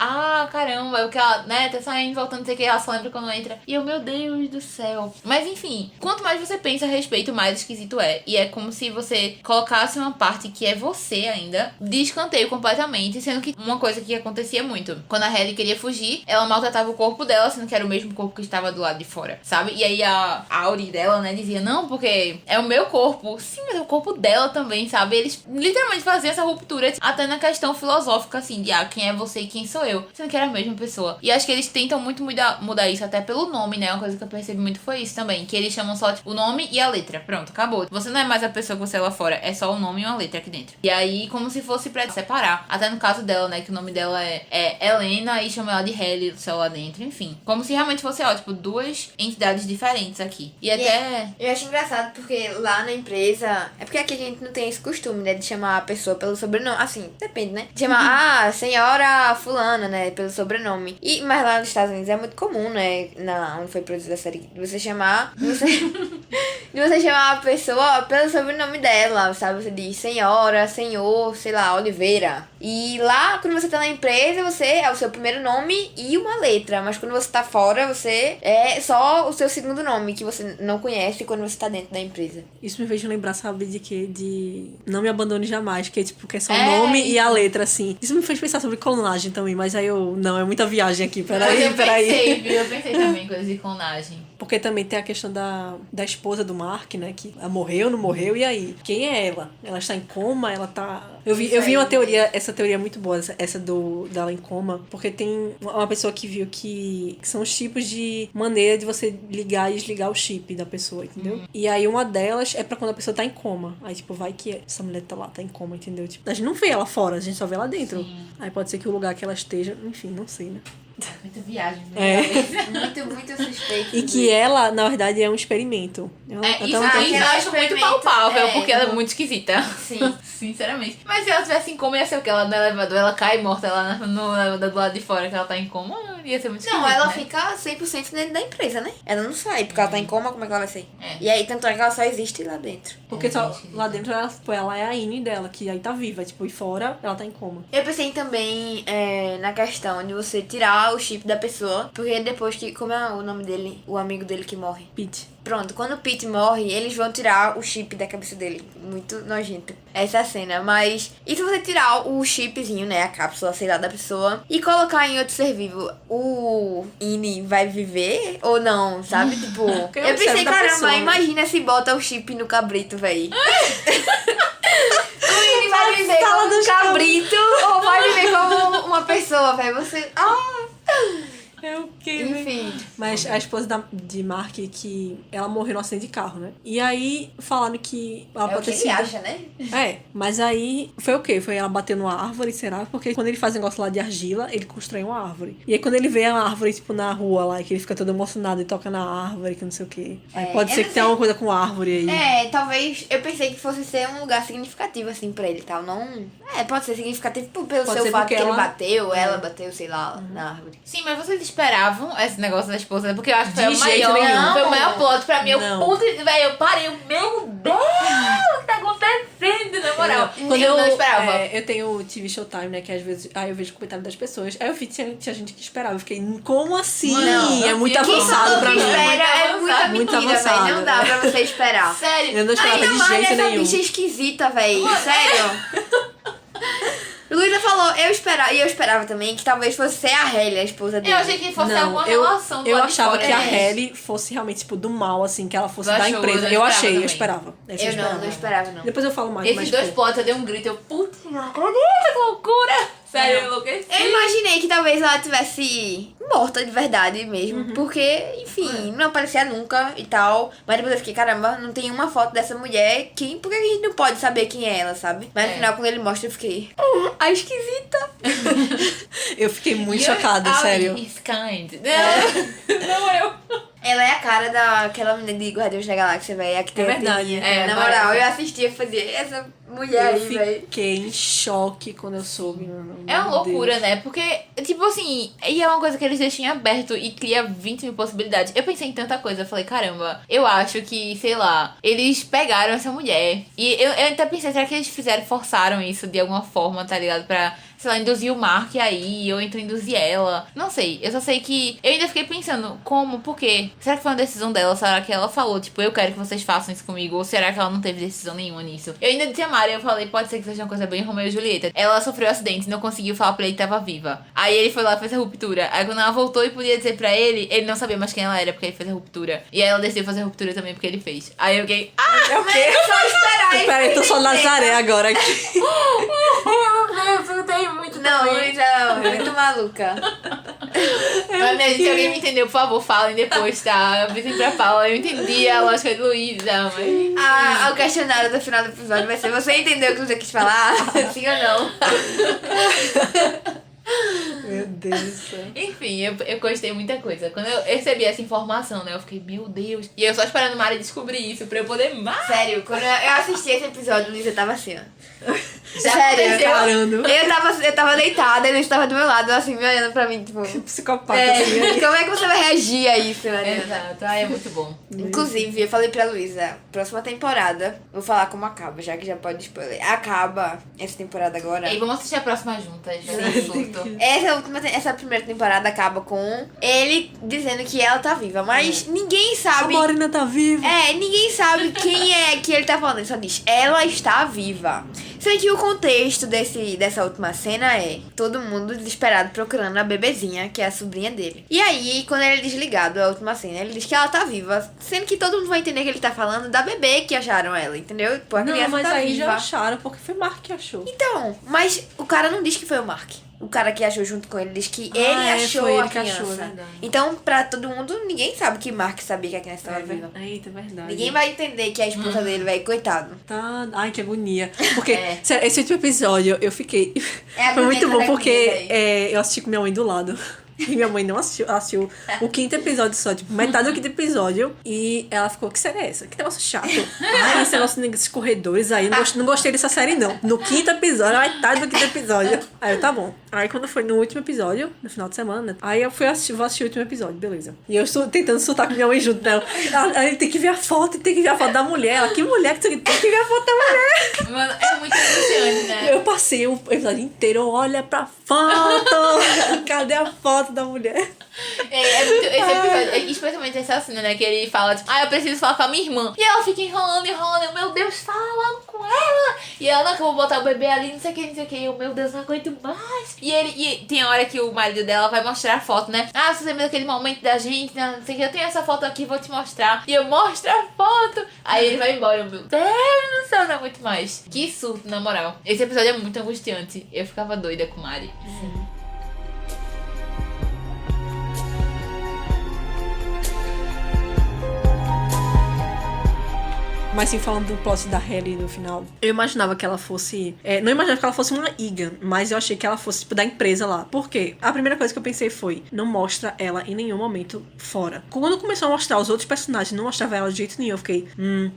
caramba, é o que ela, né, tá saindo, voltando, não sei o que, ela só lembra quando entra. E eu, meu Deus do céu. Mas, enfim, quanto mais você pensa a respeito, mais esquisito é. E é como se você colocasse uma parte que é você ainda, de escanteio completamente, sendo que uma coisa que acontecia muito, quando a Halle queria fugir, ela maltratava o corpo dela, sendo que era o mesmo corpo que estava do lado de fora, sabe? E aí a Auri dela, né, dizia, não, porque é o meu corpo. Sim, mas é o corpo dela também, sabe? Eles literalmente faziam essa ruptura, até na questão filosófica, assim, de, quem é você e quem sou eu, sendo que era a mesma pessoa. E acho que eles tentam muito mudar isso, até pelo nome, né? Uma coisa que eu percebi muito foi isso também, que eles chamam só, tipo, o nome e a letra. Pronto, acabou. Você não é mais a pessoa que você é lá fora, é só o nome e uma letra aqui dentro. E aí, como se fosse pra separar. Até no caso dela, né, que o nome dela é Helena e chama ela de Halle, do céu lá dentro, enfim. Como se realmente fosse, tipo, duas entidades diferentes aqui. E até... Eu acho engraçado porque lá na empresa... É porque aqui a gente não tem esse costume, né, de chamar a pessoa pelo sobrenome. Assim, depende, né? De chamar, senhora fulana, né, pelo sobrenome. Mas lá nos Estados Unidos é muito comum, né, onde foi produzida a série, de você chamar... De você chamar a pessoa pelo sobrenome dela, sabe? Você diz senhora, senhor, sei lá, Oliveira. E lá, quando você tá na empresa, você é o seu primeiro nome e uma letra. Mas quando você tá fora, você é só o seu segundo nome, que você não conhece quando você tá dentro da empresa. Isso me fez lembrar, sabe, de quê? De Não Me Abandone Jamais, que é tipo, que é só o nome e a letra, assim. Isso me fez pensar sobre clonagem também, mas aí não, é muita viagem aqui, peraí. Eu pensei também em coisas de clonagem. Porque também tem a questão da esposa do Mark, né, que ela morreu, não morreu, e aí? Quem é ela? Ela está em coma, ela tá... Eu vi uma teoria, essa teoria é muito boa, essa dela em coma, porque tem uma pessoa que viu que são os tipos de maneira de você ligar e desligar o chip da pessoa, entendeu? E aí uma delas é pra quando a pessoa tá em coma. Aí, tipo, vai que essa mulher tá lá, tá em coma, entendeu? Tipo, a gente não vê ela fora, a gente só vê ela dentro. Sim. Aí pode ser que o lugar que ela esteja, enfim, não sei, né? Muita viagem. Muito suspeito. E que ela, na verdade, é um experimento. Isso aí eu acho muito palpável, porque ela é muito esquisita. Sim. Sinceramente. Mas se ela tivesse em coma, ia ser o que? Ela no elevador, ela cai morta lá no elevador do lado de fora, que ela tá em coma, ia ser muito esquisito. Não, ela né? fica 100% dentro da empresa, né? Ela não sai, porque ela tá em coma, como é que ela vai sair? É. E aí, tanto é que ela só existe lá dentro. Porque só lá dentro ela é a Ine dela, que aí tá viva. Tipo, e fora ela tá em coma. Eu pensei também na questão de você tirar o chip da pessoa, porque depois que... Como é o nome dele? O amigo dele que morre. Pete. Pronto, quando o Pete morre, eles vão tirar o chip da cabeça dele. Muito nojento. Essa é a cena. Mas, e se você tirar o chipzinho, né? A cápsula, sei lá, da pessoa, e colocar em outro ser vivo, o Ine vai viver ou não, sabe? Tipo, eu pensei, caramba, imagina se bota o chip no cabrito, véi. O Ine vai viver como um cabrito ou vai viver como uma pessoa, véi. Você... É o quê? Enfim. Mas a esposa de Mark, que ela morreu no acidente de carro, né? E aí falaram que ela É o pode que ter ele sido... acha, né? É, mas aí foi o quê? Foi ela bater numa árvore, será? Porque quando ele faz negócio lá de argila, ele constrói uma árvore. E aí quando ele vê a árvore, tipo, na rua lá, que ele fica todo emocionado e toca na árvore, que não sei o quê. Aí pode ser que tenha alguma coisa com árvore aí. Talvez eu pensei que fosse ser um lugar significativo, assim, pra ele e tal. Não. Pode ser significativo pelo Pode seu ser fato que porque ele ela- bateu, ela bateu, sei lá, na árvore. Sim, mas vocês esperavam esse negócio da esposa? Porque eu acho que foi De o jeito maior. nenhum. Foi o maior plot pra mim. Não. Velho, eu parei. Meu Deus, o que tá acontecendo? Na moral. Quando eu não esperava. Eu tenho o TV Showtime, né? Que às vezes aí eu vejo comentário das pessoas. Aí eu vi tinha gente que esperava. Eu fiquei, como assim? Não, é muito quem avançado Quem pra mim. espera é muita Muito mentira, avançado. velho. Não dá pra você esperar. Sério. Eu não esperava Ainda de mais jeito essa nenhum. bicha esquisita, velho. Sério. Luísa falou, eu esperava também que talvez fosse ser a Hailey, a esposa dele. Eu achei que fosse Não, alguma relação do eu lado de achava fora. que a Hailey fosse realmente, tipo, do mal, assim, que ela fosse Tu da achou? empresa. Eu Eu esperava achei, eu também. esperava. Essa eu não esperava, não. Depois eu falo mais, Esses mas, dois tipo, plots, eu dei um grito, eu, puta, não acredito, que loucura. Sério, eu enlouqueci. Eu imaginei que talvez ela tivesse morta de verdade mesmo. Porque, enfim, não aparecia nunca e tal. Mas depois eu fiquei, caramba, não tem uma foto dessa mulher. Por que a gente não pode saber quem é ela, sabe? Mas no final, quando ele mostra, eu fiquei, a esquisita. eu fiquei muito You're chocada, sério. Is kind. Não, eu. Ela é a cara daquela menina de Guardiões da Galáxia, velho. A que tem a verdade. peninha. É, Na parece. moral, eu assistia e fazia essa mulher Eu aí, velho. fiquei em choque quando eu soube. É uma loucura, né? Porque, tipo assim, e é uma coisa que eles deixam em aberto e cria 20 mil possibilidades. Eu pensei em tanta coisa, eu falei, caramba, eu acho que, sei lá, eles pegaram essa mulher. E eu até pensei, será que eles forçaram isso de alguma forma, tá ligado? Pra, sei lá, induzir o Mark aí, ou então induzir ela. Não sei, eu só sei que eu ainda fiquei pensando, como, por quê? Será que foi uma decisão dela? Será que ela falou, tipo, eu quero que vocês façam isso comigo? Ou será que ela não teve decisão nenhuma nisso? Eu ainda disse a Mari, eu falei, pode ser que seja uma coisa bem Romeu e Julieta. Ela sofreu um acidente, não conseguiu falar pra ele que tava viva. Aí ele foi lá e fez a ruptura. Aí quando ela voltou e podia dizer pra ele não sabia mais quem ela era porque ele fez a ruptura. E aí ela decidiu fazer a ruptura também porque ele fez. Aí eu fiquei, É o quê? Só esperar isso. Peraí, tô só Nazaré agora aqui. eu tenho muito Não, também. Luísa é muito maluca. Mas, minha gente, se alguém me entendeu, por favor, falem depois, tá? Avisem pra Paula. Eu entendi a lógica de Luísa, mas... O questionário do final do episódio vai ser: você entendeu o que você quis falar? Sim ou não? Meu Deus do céu. Enfim, eu gostei muita coisa. Quando eu recebi essa informação, né? Eu fiquei, meu Deus. E eu só esperando a Mari descobrir isso pra eu poder mais. Sério, quando eu assisti esse episódio, Luísa tava assim, ó. Já Sério, aconteceu? Caramba. eu tava deitada e ele estava do meu lado, assim, me olhando pra mim, tipo... Psicopata, assim. como é que você vai reagir a isso, Mariana? Exato, é muito bom. Inclusive, eu falei pra Luísa, próxima temporada, vou falar como acaba, já que já pode spoiler. Acaba essa temporada agora. E aí, vamos assistir a próxima juntas, já no surto. Essa primeira temporada acaba com ele dizendo que ela tá viva, mas ninguém A sabe... Morena tá viva. Ninguém sabe quem é que ele tá falando, ele só diz, ela está viva. Sendo que o contexto dessa última cena é todo mundo desesperado procurando a bebezinha, que é a sobrinha dele. E aí, quando ele é desligado, a última cena, ele diz que ela tá viva, sendo que todo mundo vai entender que ele tá falando da bebê que acharam ela, entendeu? Tipo, a Não, criança mas tá aí viva. já acharam, porque foi Mark que achou. Então, mas o cara não diz que foi o Mark. O cara que achou junto com ele diz que ele achou foi ele a que achou, criança. é verdade. Então, pra todo mundo, ninguém sabe que Mark sabia que a criança estava viva. Eita, é verdade. Ninguém vai entender que a esposa dele, velho, coitado. Tá. Ai, que agonia. Porque, É. sério, esse último episódio eu fiquei. É Foi muito agonia bom da porque agonia, eu assisti com minha mãe do lado. E minha mãe não assistiu. Ela assistiu o 5º episódio só, tipo, metade do 5º episódio. E ela ficou, que série é essa? Que negócio chato. Ai, esse negócio desses corredores aí. Não gostei dessa série, não. No 5º episódio, a metade do 5º episódio. Aí eu, tá bom. Aí quando foi no último episódio, no final de semana, aí eu vou assistir o último episódio, beleza. E eu estou tentando soltar com minha mãe junto dela. Ela tem que ver a foto, tem que ver a foto da mulher. Ela, que mulher que tem que ver a foto da mulher? Mano, é muito emocionante, né? Eu passei o episódio inteiro, olha pra foto. Cadê a foto da mulher? É muito. Esse episódio, especialmente essa cena, né? Que ele fala, tipo, eu preciso falar com a minha irmã. E ela fica enrolando. Eu, meu Deus, fala logo com ela. E ela, não, que eu vou botar o bebê ali, não sei o que. Eu, meu Deus, não aguento mais. E tem a hora que o marido dela vai mostrar a foto, né? Você lembra daquele momento da gente, né? Não sei o que, eu tenho essa foto aqui, vou te mostrar. E eu mostro a foto. Aí ele vai embora. Meu Deus do céu, não aguento mais. Que surto, na moral. Esse episódio é muito angustiante. Eu ficava doida com Mari. Sim. Mas sim, falando do plot da Hailey no final, eu imaginava que ela fosse... não imaginava que ela fosse uma Egan, mas eu achei que ela fosse, tipo, da empresa lá. Por quê? A primeira coisa que eu pensei foi, não mostra ela em nenhum momento fora. Quando começou a mostrar os outros personagens, não mostrava ela de jeito nenhum, eu fiquei,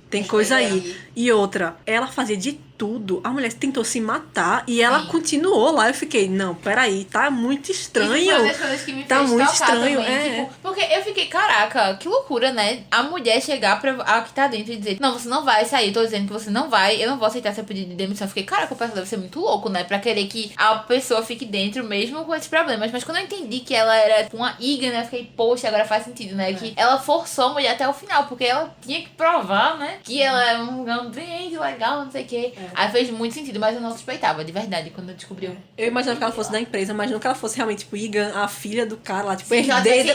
tem coisa aí. E outra, ela fazia de tudo. A mulher tentou se matar e ela continuou lá. Eu fiquei, não, peraí, tá muito estranho. Isso foi uma das coisas que me tá fez muito tocar estranho, também, tipo, porque eu fiquei, caraca, que loucura, né? A mulher chegar pra a que tá dentro e dizer, não, você não vai sair, eu tô dizendo que você não vai, eu não vou aceitar seu pedido de demissão. Eu fiquei, caraca, o pessoal deve ser muito louco, né? Pra querer que a pessoa fique dentro mesmo com esses problemas. Mas quando eu entendi que ela era uma Egan, né? Eu fiquei, poxa, agora faz sentido, né? Que ela forçou a mulher até o final, porque ela tinha que provar, né? Que ela é um ambiente legal, não sei o quê. Aí fez muito sentido, mas eu não suspeitava, de verdade, quando eu descobri. Eu imaginava que ela fosse da empresa, mas não que ela fosse realmente, tipo, Egan, a filha do cara lá, tipo, Sim, herdeira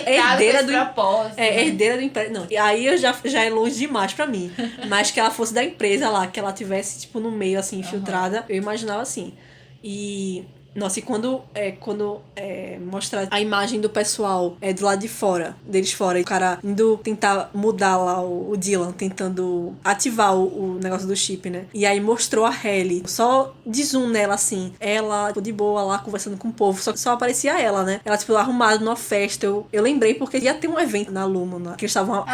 do... né? herdeira do império. Não, e aí eu já é longe demais pra mim. Mas que ela fosse da empresa lá, que ela tivesse, tipo, no meio, assim, infiltrada, eu imaginava assim. E... Nossa, e quando mostra a imagem do pessoal do lado de fora, deles fora, e o cara indo tentar mudar lá o Dylan, tentando ativar o negócio do chip, né? E aí mostrou a Hailey, só de zoom nela, assim, ela de boa lá, conversando com o povo, só que só aparecia ela, né? Ela, tipo, arrumada numa festa. Eu lembrei porque ia ter um evento na Lumina, que eles estavam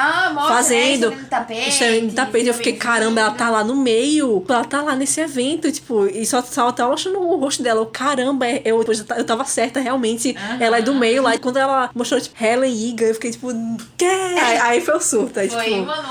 fazendo. Tapete, tapete. Eu fiquei, caramba, ela tá lá no meio, ela tá lá nesse evento, tipo, e só tava mostrando o rosto dela. Eu, caramba, eu tava certa, realmente. Ela é do meio lá. E quando ela mostrou, tipo, Helen Egan, eu fiquei, tipo, quê? Aí foi o surto. Aí, foi, tipo... mano,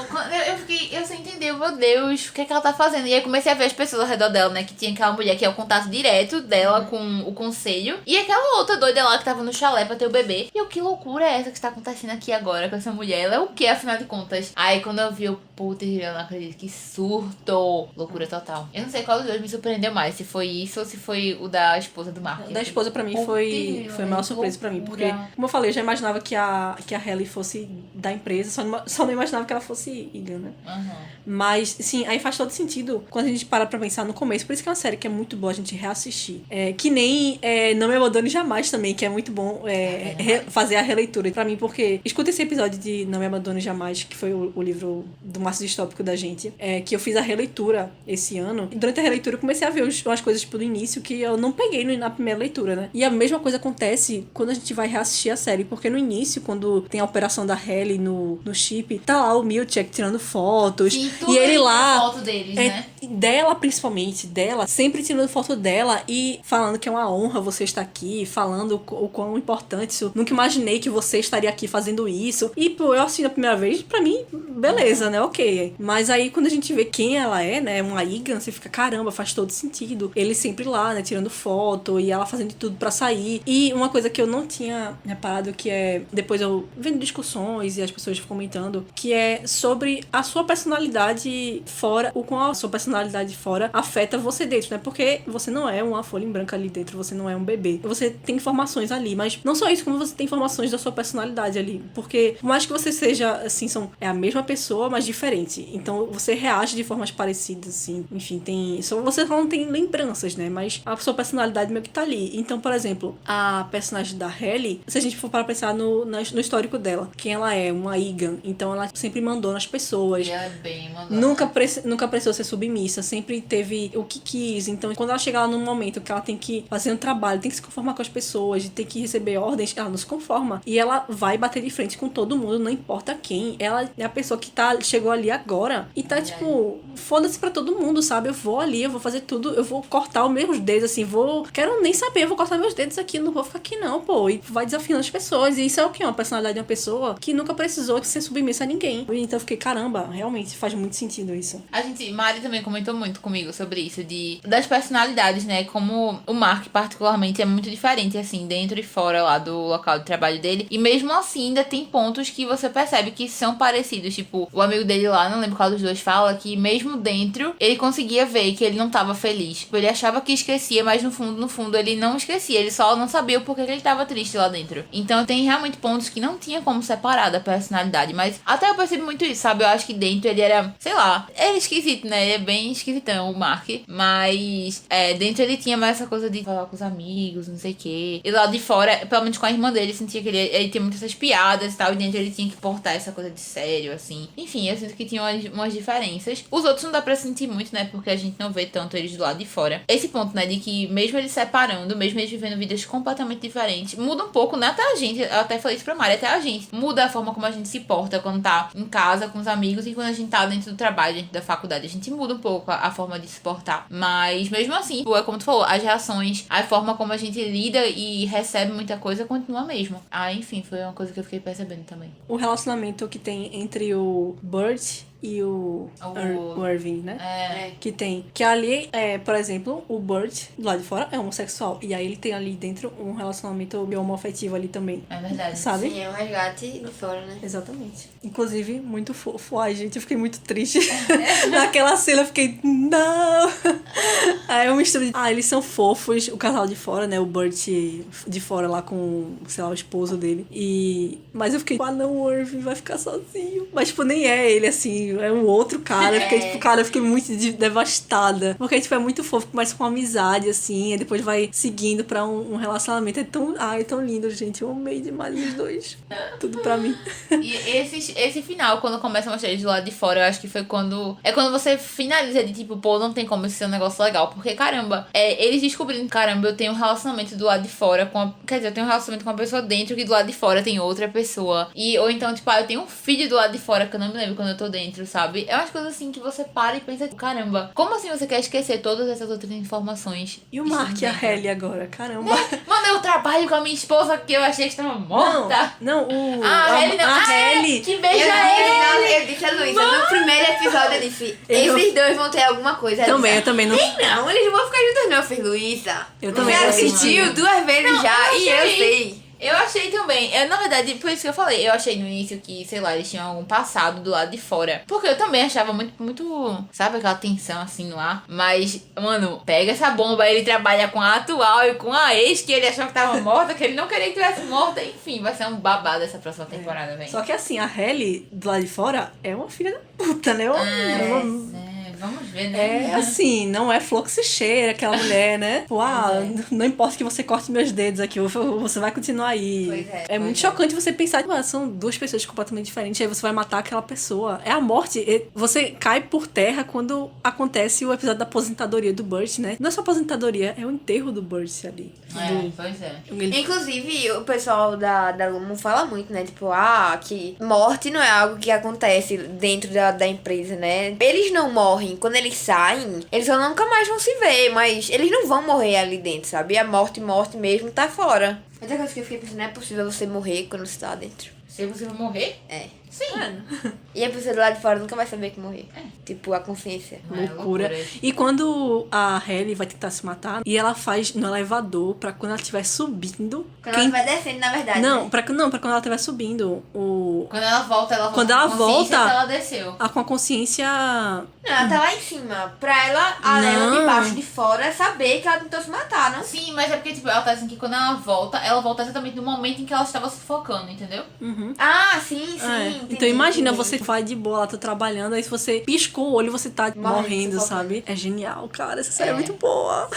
eu fiquei, eu sem entender, meu Deus, o que é que ela tá fazendo? E aí comecei a ver as pessoas ao redor dela, né? Que tinha aquela mulher que é o contato direto dela com o conselho. E aquela outra doida lá que tava no chalé pra ter o bebê. E eu, que loucura é essa que está acontecendo aqui agora com essa mulher? Ela é o que, afinal de contas? Aí quando eu vi, puta, eu não acredito, que surto. Loucura total. Eu não sei qual dos dois me surpreendeu mais, se foi isso ou se foi o da esposa do Mark. Da esposa pra mim foi a maior surpresa pra mim, porque, como eu falei, eu já imaginava que a Hailey fosse da empresa, só não imaginava que ela fosse Egan, né? Mas, sim, aí faz todo sentido quando a gente para pra pensar no começo, por isso que é uma série que é muito boa a gente reassistir. Que nem Não Me Abandone Jamais também, que é muito bom fazer a releitura pra mim, porque escuta esse episódio de Não Me Abandone Jamais, que foi o livro do Márcio Distópico da gente, que eu fiz a releitura esse ano, e durante a releitura eu comecei a ver umas coisas, tipo, do início que eu não peguei na primeira leitura, né? E a mesma coisa acontece quando a gente vai reassistir a série, porque no início, quando tem a operação da Hailey no chip, tá lá o Milchek tirando fotos. Sim, e ele lá foto deles, né? Dela, principalmente, sempre tirando foto dela e falando que é uma honra você estar aqui, falando o quão importante isso. Nunca imaginei que você estaria aqui fazendo isso. E, pô, eu assisti a primeira vez, pra mim, beleza, né? Ok. Mas aí, quando a gente vê quem ela é, né? Uma Egan, você fica, caramba, faz todo sentido. Ele sempre lá, né? Tirando foto e ela fazendo tudo pra sair. E uma coisa que eu não tinha reparado, que depois eu vendo discussões e as pessoas comentando, que é sobre a sua personalidade fora, o quão a sua personalidade fora afeta você dentro, né? Porque você não é uma folha em branco ali dentro, você não é um bebê. Você tem informações ali, mas não só isso, como você tem informações da sua personalidade ali. Porque, por mais que você seja, assim, é a mesma pessoa, mas diferente. Então, você reage de formas parecidas, assim. Enfim, você não tem lembranças, né? Mas a sua personalidade meio que tá ali. Então, por exemplo, a personagem da Halle, se a gente for para pensar no histórico dela, quem ela é, uma Egan, então ela sempre mandou nas pessoas. E ela é bem mandada. Nunca precisou ser submissa, sempre teve o que quis. Então, quando ela chega lá num momento que ela tem que fazer um trabalho, tem que se conformar com as pessoas, tem que receber ordens, ela não se conforma. E ela vai bater de frente com todo mundo, não importa quem. Ela é a pessoa que chegou ali agora e tá, tipo, foda-se pra todo mundo, sabe? Eu vou ali, eu vou fazer tudo, eu vou cortar os meus dedos, assim, quero nem saber, eu vou cortar meus dedos aqui, não vou ficar aqui não, pô. E vai desafiando as pessoas. E isso é o quê? Uma personalidade de uma pessoa que nunca precisou ser submissa a ninguém. Então eu fiquei, caramba, realmente faz muito sentido isso. Mari também comentou muito comigo sobre isso, das personalidades, né? Como o Mark, particularmente, é muito diferente, assim, dentro e fora lá do local de trabalho dele. E mesmo assim, ainda tem pontos que você percebe que são parecidos. Tipo, o amigo dele lá, não lembro qual dos dois, fala que mesmo dentro, ele conseguia ver que ele não tava feliz. Tipo, ele achava que esquecia, mas no fundo, ele não esquecia. Ele só não sabia o porquê que ele tava triste lá dentro. Então, tem realmente pontos que não tinha como separar da personalidade. Mas até eu percebi muito isso, sabe? Eu acho que dentro ele era, sei lá, ele é esquisito, né? Ele é bem esquisitão, o Mark. Mas, dentro ele tinha mais essa coisa de falar com os amigos, não sei o quê. E lá de fora, pelo menos com a irmã dele, sentia que ele tinha muitas essas piadas e tal. E dentro ele tinha que portar essa coisa de sério, assim. Enfim, eu sinto que tinha umas diferenças. Os outros não dá pra sentir muito, né? Porque a gente não vê tanto eles do lado de fora. Esse ponto, né? De que mesmo eles separando, mesmo eles vivendo vidas completamente diferentes, muda um pouco, né? Até a gente, eu até falei isso pra Mari, até a gente. Muda a forma como a gente se porta quando tá em casa com os amigos e quando a gente tá dentro do trabalho, dentro da faculdade. A gente muda um pouco a forma de se portar. Mas mesmo assim, é como tu falou, as reações, a forma como a gente lida e recebe muita coisa continua a mesma. Enfim, foi uma coisa que eu fiquei percebendo também. O relacionamento que tem entre o Burt e o Irving, né? Que ali, por exemplo, o Burt, do lado de fora, é homossexual. E aí ele tem ali dentro um relacionamento homoafetivo ali também. É verdade. Sabe? Sim, é um resgate de fora, né? Exatamente. Inclusive, muito fofo. Ai, gente, eu fiquei muito triste. Naquela cena eu fiquei, não! Aí eu misturo eles são fofos, o casal de fora, né? O Burt de fora lá com, sei lá, o esposo dele. Mas eu fiquei, não, o Irving vai ficar sozinho. Mas, tipo, nem é ele, assim, é um outro cara. Eu fiquei, tipo, eu fiquei muito devastada. Porque, tipo, é muito fofo, começa com uma amizade, assim, e depois vai seguindo pra um relacionamento. É tão lindo, gente. Eu amei demais os dois. Tudo pra mim. E esse final, quando começa a mostrar eles do lado de fora, eu acho que foi quando... É quando você finaliza de, tipo, pô, não tem como isso ser um negócio legal. Porque, caramba, eles descobrindo, caramba, eu tenho um relacionamento do lado de fora quer dizer, eu tenho um relacionamento com uma pessoa dentro que do lado de fora tem outra pessoa. Ou então, tipo, eu tenho um filho do lado de fora que eu não me lembro quando eu tô dentro, sabe? É umas coisas assim que você para e pensa, caramba, como assim você quer esquecer todas essas outras informações? E o Mark e a Halle agora, caramba. Mano, eu trabalho com a minha esposa que eu achei que estava morta. Não, a Halle não. A Halle. Que beija ele. Eu disse a Luísa, no primeiro episódio eu disse, esses dois vão ter alguma coisa. Eu também não. Não, eles não vão ficar juntos não, eu fiz, Luísa. Eu também. Você assistiu 2 vezes já e eu sei. Eu achei também. Na verdade, por isso que eu falei. Eu achei no início que, sei lá, eles tinham algum passado do lado de fora. Porque eu também achava muito, sabe, aquela tensão assim lá. Mas, mano, pega essa bomba. Ele trabalha com a atual e com a ex que ele achou que tava morta, que ele não queria que tivesse morta. Enfim, vai ser um babado essa próxima temporada, velho. Só que assim, a Halle do lado de fora é uma filha da puta, né? Vamos ver, né? É assim, não é flor que se cheira, aquela mulher, né? Não importa que você corte meus dedos aqui, você vai continuar aí. Pois é. É muito chocante você pensar, são duas pessoas completamente diferentes, aí você vai matar aquela pessoa. É a morte. Você cai por terra quando acontece o episódio da aposentadoria do Burt, né? Não é só aposentadoria, é o enterro do Burt ali. Pois é. Inclusive, o pessoal da Lumo fala muito, né? Tipo, que morte não é algo que acontece dentro da empresa, né? Eles não morrem. Quando eles saem, eles só nunca mais vão se ver, mas eles não vão morrer ali dentro, sabe? A morte mesmo tá fora. Outra coisa que eu fiquei pensando, não é possível você morrer quando você tá dentro. Se você vai morrer? É. Sim. E a pessoa do lado de fora nunca vai saber que morrer. Tipo, a consciência. Loucura. E quando a Halle vai tentar se matar, e ela faz no elevador pra quando ela estiver subindo... Quando ela estiver descendo, na verdade. Não, né? pra quando ela estiver subindo, Quando ela volta, quando ela volta, ela desceu. Com a consciência... Não, ela tá lá em cima. Pra ela, ela de baixo de fora, saber que ela tentou se matar, não? Sim, mas é porque, tipo, ela tá assim que quando ela volta exatamente no momento em que ela estava sufocando, entendeu? Uhum. Sim. Então imagina, você vai de boa lá, tá trabalhando, aí se você piscou o olho, você tá morrendo, sabe? É genial, cara. Essa série é muito boa.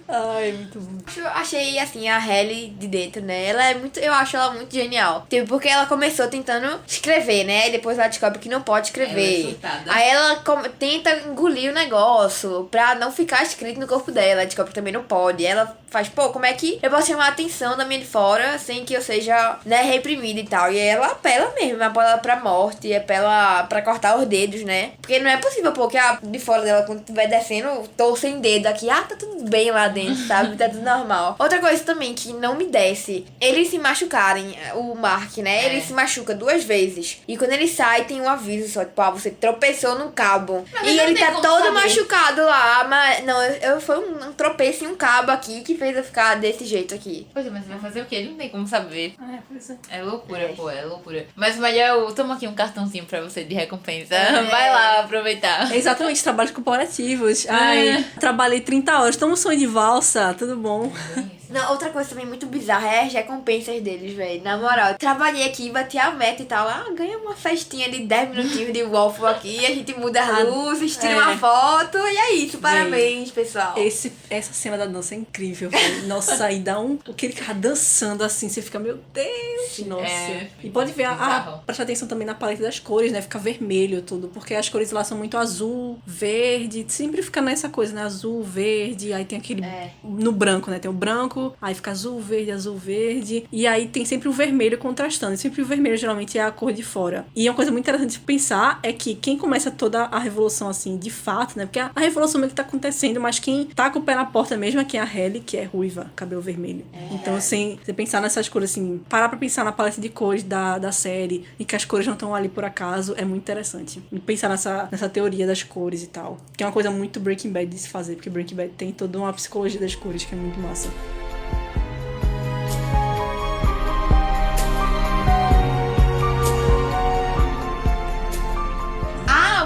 Ai, muito bom. Eu achei, assim, a Halle de dentro, né? Ela é muito... Eu acho ela muito genial. Tipo, porque ela começou tentando escrever, né? E depois ela descobre que não pode escrever. Aí ela tenta engolir o negócio pra não ficar escrito no corpo dela. Ela descobre que também não pode. Ela faz, pô, como é que eu posso chamar a atenção da minha de fora sem que eu seja, né, reprimida e tal? E aí ela apela mesmo. Apela pra morte, apela pra cortar os dedos, né? Porque não é possível, pô, que a de fora dela, quando estiver descendo, tô sem dedo aqui. Ah, tá tudo bem lá dentro, sabe? Tá tudo normal. Outra coisa também que não me desce, eles se machucarem, o Mark, né? Ele se machuca 2 vezes. E quando ele sai, tem um aviso só, tipo, você tropeçou no cabo. Mas e ele tá todo saber. machucado lá, mas não, foi um tropeço em um cabo aqui que fez eu ficar desse jeito aqui. Pois é, mas você vai fazer o quê? Não tem como saber. Pois é. É loucura, pô, é loucura. Mas o melhor eu tomo aqui um cartãozinho pra você de recompensa. Vai lá aproveitar. É exatamente, trabalhos corporativos. Ai, trabalhei 30 horas, toma um sonho de valsa, tudo bom. Não, outra coisa também muito bizarra é as recompensas deles, velho. Na moral, trabalhei aqui, bati a meta e tal. Ah, ganha uma festinha de 10 minutinhos de waffle aqui, a gente muda as luzes, tira uma foto e é isso. Parabéns, pessoal. Essa cena da dança é incrível, velho. Nossa, aí dá aquele cara dançando assim, você fica, meu Deus, nossa. E pode ver, presta atenção também na paleta das cores, né? Fica vermelho tudo, porque as cores lá são muito azul, verde, sempre fica nessa coisa, né? Azul, verde, aí tem aquele no branco, né? Tem o branco, aí fica azul, verde, e aí tem sempre o vermelho contrastando. E sempre o vermelho geralmente é a cor de fora. E uma coisa muito interessante de pensar é que quem começa toda a revolução assim, de fato, né? Porque a revolução meio que tá acontecendo, mas quem tá com o pé na porta mesmo é quem é a Halle, que é ruiva, cabelo vermelho. Então, assim, você pensar nessas cores, assim, parar pra pensar na paleta de cores da série e que as cores não estão ali por acaso, é muito interessante. E pensar nessa teoria das cores e tal. Que é uma coisa muito Breaking Bad de se fazer, porque Breaking Bad tem toda uma psicologia das cores que é muito massa.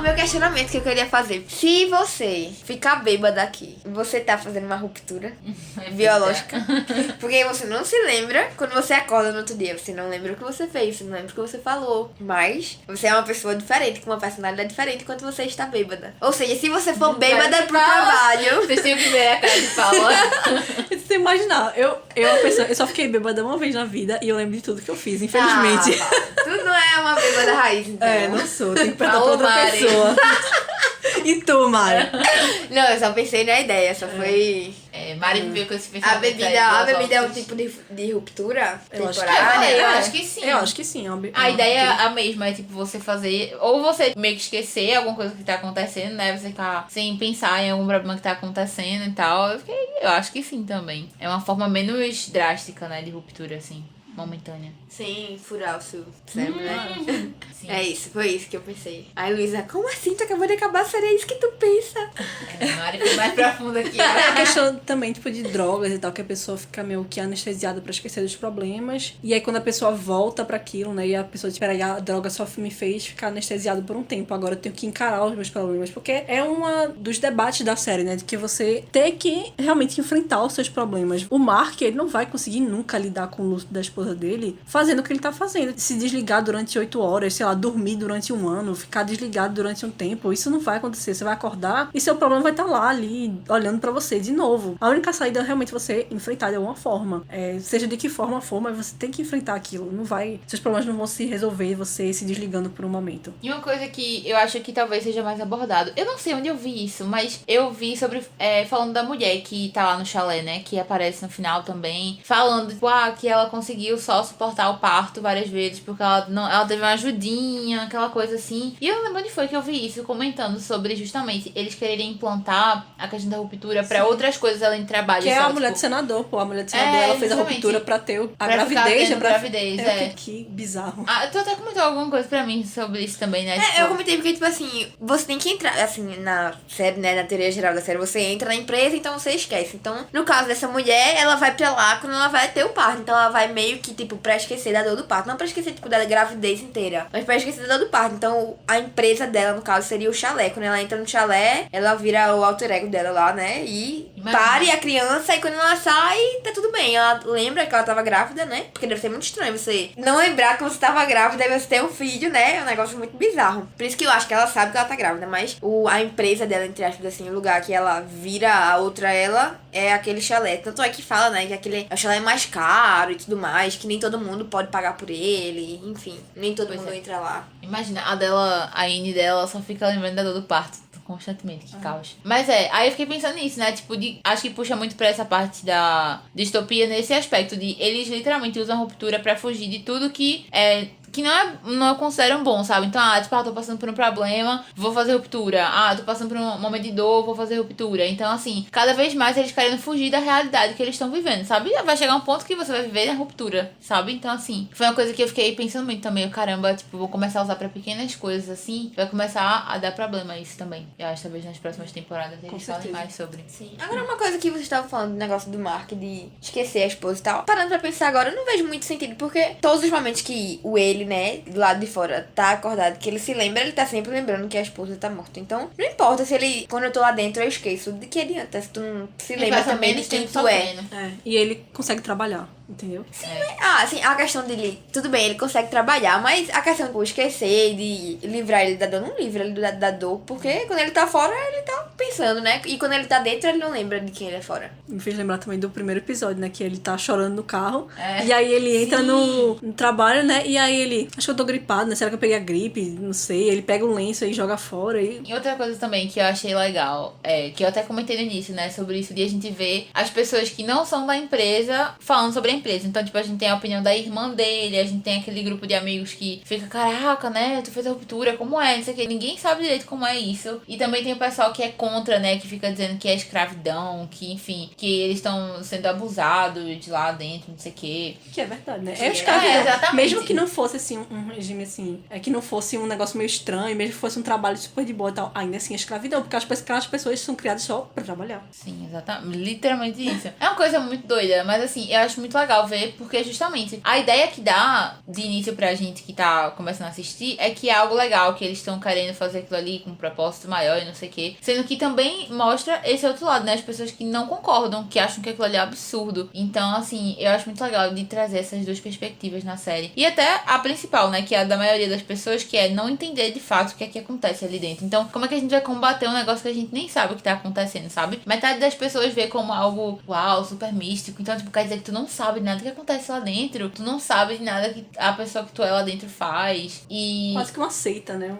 Meu questionamento que eu queria fazer. Se você ficar bêbada aqui, você tá fazendo uma ruptura biológica. Porque você não se lembra quando você acorda no outro dia. Você não lembra o que você fez, você não lembra o que você falou. Mas você é uma pessoa diferente, com uma personalidade diferente quando você está bêbada. Ou seja, se você for bêbada pro trabalho... Vocês tinham que ver a cara de Paula. Você imaginar, eu só fiquei bêbada uma vez na vida e eu lembro de tudo que eu fiz, infelizmente. Tu não é uma bêbada raiz, então. Não sou, tem que perguntar pra outra pessoa. E tu, Mari? Não, eu só pensei na ideia, só foi... Mari veio com esse pensamento. A bebida é um tipo de ruptura temporária? Eu acho que sim. Eu acho que sim. A ideia é a mesma, é tipo você fazer... Ou você meio que esquecer alguma coisa que tá acontecendo, né? Você ficar sem pensar em algum problema que tá acontecendo e tal. Eu acho que sim também. É uma forma menos drástica, né? De ruptura, assim. Momentânea. Sim, furar o seu cérebro, né? Sim. É isso, foi isso que eu pensei. Aí, Luísa, como assim? Tu acabou de acabar, seria isso que tu pensa? Mari foi mais profunda aqui. É a questão também, tipo, de drogas e tal, que a pessoa fica meio que anestesiada pra esquecer dos problemas. E aí, quando a pessoa volta pra aquilo, né? E a pessoa, tipo, a droga só me fez ficar anestesiado por um tempo. Agora eu tenho que encarar os meus problemas. Porque é uma dos debates da série, né? De que você tem que realmente enfrentar os seus problemas. O Mark, ele não vai conseguir nunca lidar com o luto da esposa dele fazendo o que ele tá fazendo. Se desligar durante 8 horas, sei lá, dormir durante 1 ano, ficar desligado durante um tempo, isso não vai acontecer. Você vai acordar e seu problema vai estar lá, ali, olhando pra você de novo. A única saída é realmente você enfrentar de alguma forma. Seja de que forma for, mas você tem que enfrentar aquilo. Não vai... Seus problemas não vão se resolver você se desligando por um momento. E uma coisa que eu acho que talvez seja mais abordado, eu não sei onde eu vi isso, mas eu vi sobre... falando da mulher que tá lá no chalé, né? Que aparece no final também. Falando, tipo, que ela conseguiu só suportar o parto várias vezes, porque ela teve uma ajudinha, aquela coisa assim. E eu não lembro onde foi que eu vi isso, comentando sobre justamente eles quererem implantar a questão da ruptura pra outras coisas além de trabalho. Que é a mulher do senador, pô. A mulher do senador, ela fez a ruptura pra ter a gravidez. Que bizarro. Tu até comentou alguma coisa pra mim sobre isso também, né? Eu comentei porque, tipo assim, você tem que entrar, assim, na série, né, na teoria geral da série, você entra na empresa, então você esquece. Então, no caso dessa mulher, ela vai pra lá quando ela vai ter o parto. Então, ela vai meio que, tipo, pra esquecer da dor do parto. Não pra esquecer, tipo, da gravidez inteira, mas pra esquecer da dor do parto. Então, a empresa dela, no caso, seria o chalé. Quando ela entra no chalé, ela vira o alter ego dela lá, né? E pare a criança, e quando ela sai, tá tudo bem. Ela lembra que ela tava grávida, né? Porque deve ser muito estranho você não lembrar que você tava grávida e você ter um filho, né? É um negócio muito bizarro. Por isso que eu acho que ela sabe que ela tá grávida, mas a empresa dela, entre aspas, assim, o lugar que ela vira a outra ela, é aquele chalé. Tanto é que fala, né, que aquele é o chalé mais caro e tudo mais, que nem todo mundo pode pagar por ele, enfim, nem todo mundo entra lá. Imagina, a Anne dela só fica lembrando da dor do parto constantemente, que caos. Mas aí eu fiquei pensando nisso, né? Tipo, acho que puxa muito pra essa parte da distopia nesse aspecto de eles literalmente usam a ruptura pra fugir de tudo que não consideram bom, sabe? Então, tipo, tô passando por um problema, vou fazer ruptura. Tô passando por um momento de dor, vou fazer ruptura. Então, assim, cada vez mais eles querendo fugir da realidade que eles estão vivendo, sabe? Vai chegar um ponto que você vai viver na ruptura, sabe? Então, assim, foi uma coisa que eu fiquei pensando muito também. Caramba, tipo, vou começar a usar pra pequenas coisas, assim, vai começar a dar problema isso também. Eu acho que talvez nas próximas temporadas eles falem mais sobre. Sim. Agora, uma coisa que vocês estavam falando do negócio do Mark, de esquecer a esposa e tal. Parando pra pensar agora, eu não vejo muito sentido, porque todos os momentos que ele, né, do lado de fora, tá acordado, que ele se lembra, ele tá sempre lembrando que a esposa tá morta. Então, não importa se ele, quando eu tô lá dentro, eu esqueço. De que adianta se tu não se lembra também de quem tu é. E ele consegue trabalhar, entendeu? Sim, assim, a questão dele, tudo bem, ele consegue trabalhar, mas a questão de esquecer, de livrar ele da dor, não livra ele da dor, porque quando ele tá fora, ele tá pensando, né? E quando ele tá dentro, ele não lembra de quem ele é fora. Me fez lembrar também do primeiro episódio, né? Que ele tá chorando no carro. E aí ele entra no trabalho, né? E aí ele, acho que eu tô gripado, né? Será que eu peguei a gripe? Não sei. Ele pega um lenço e joga fora. E outra coisa também que eu achei legal, que eu até comentei no início, né? Sobre isso de a gente ver as pessoas que não são da empresa falando sobre a empresa. Então, tipo, a gente tem a opinião da irmã dele, a gente tem aquele grupo de amigos que fica, caraca, né? Tu fez a ruptura, como é? Não sei o que. Ninguém sabe direito como é isso. E também tem o pessoal que é contra, né? Que fica dizendo que é escravidão, que, enfim, que eles estão sendo abusados de lá dentro, não sei o que. Que é verdade, né? É escravidão. Exatamente. Mesmo que não fosse, assim, um regime, assim, que não fosse um negócio meio estranho, mesmo que fosse um trabalho super de boa e tal, ainda assim é escravidão, porque aquelas pessoas são criadas só pra trabalhar. Sim, exatamente. Literalmente isso. É uma coisa muito doida, mas assim, eu acho muito legal ver, porque justamente a ideia que dá de início pra gente que tá começando a assistir é que é algo legal, que eles estão querendo fazer aquilo ali com um propósito maior e não sei o quê. Sendo que também mostra esse outro lado, né? As pessoas que não concordam, que acham que aquilo ali é absurdo. Então, assim, eu acho muito legal de trazer essas duas perspectivas na série. E até a principal, né? Que é a da maioria das pessoas, que é não entender de fato o que é que acontece ali dentro. Então, como é que a gente vai combater um negócio que a gente nem sabe o que tá acontecendo, sabe? Metade das pessoas vê como algo, uau, super místico. Então, tipo, quer dizer que tu não sabe nada que acontece lá dentro. Tu não sabe de nada que a pessoa que tu é lá dentro faz. E... quase que uma seita, né?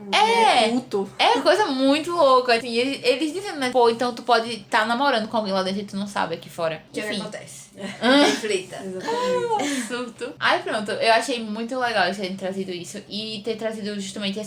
Culto. É uma coisa muito louca. Assim, eles dizendo, né? Pô, então tu pode estar namorando com alguém lá dentro e tu não sabe aqui fora. Que é o que Enfim. acontece. Reflita. Exatamente. Surto. Aí pronto, eu achei muito legal eles terem trazido isso e ter trazido justamente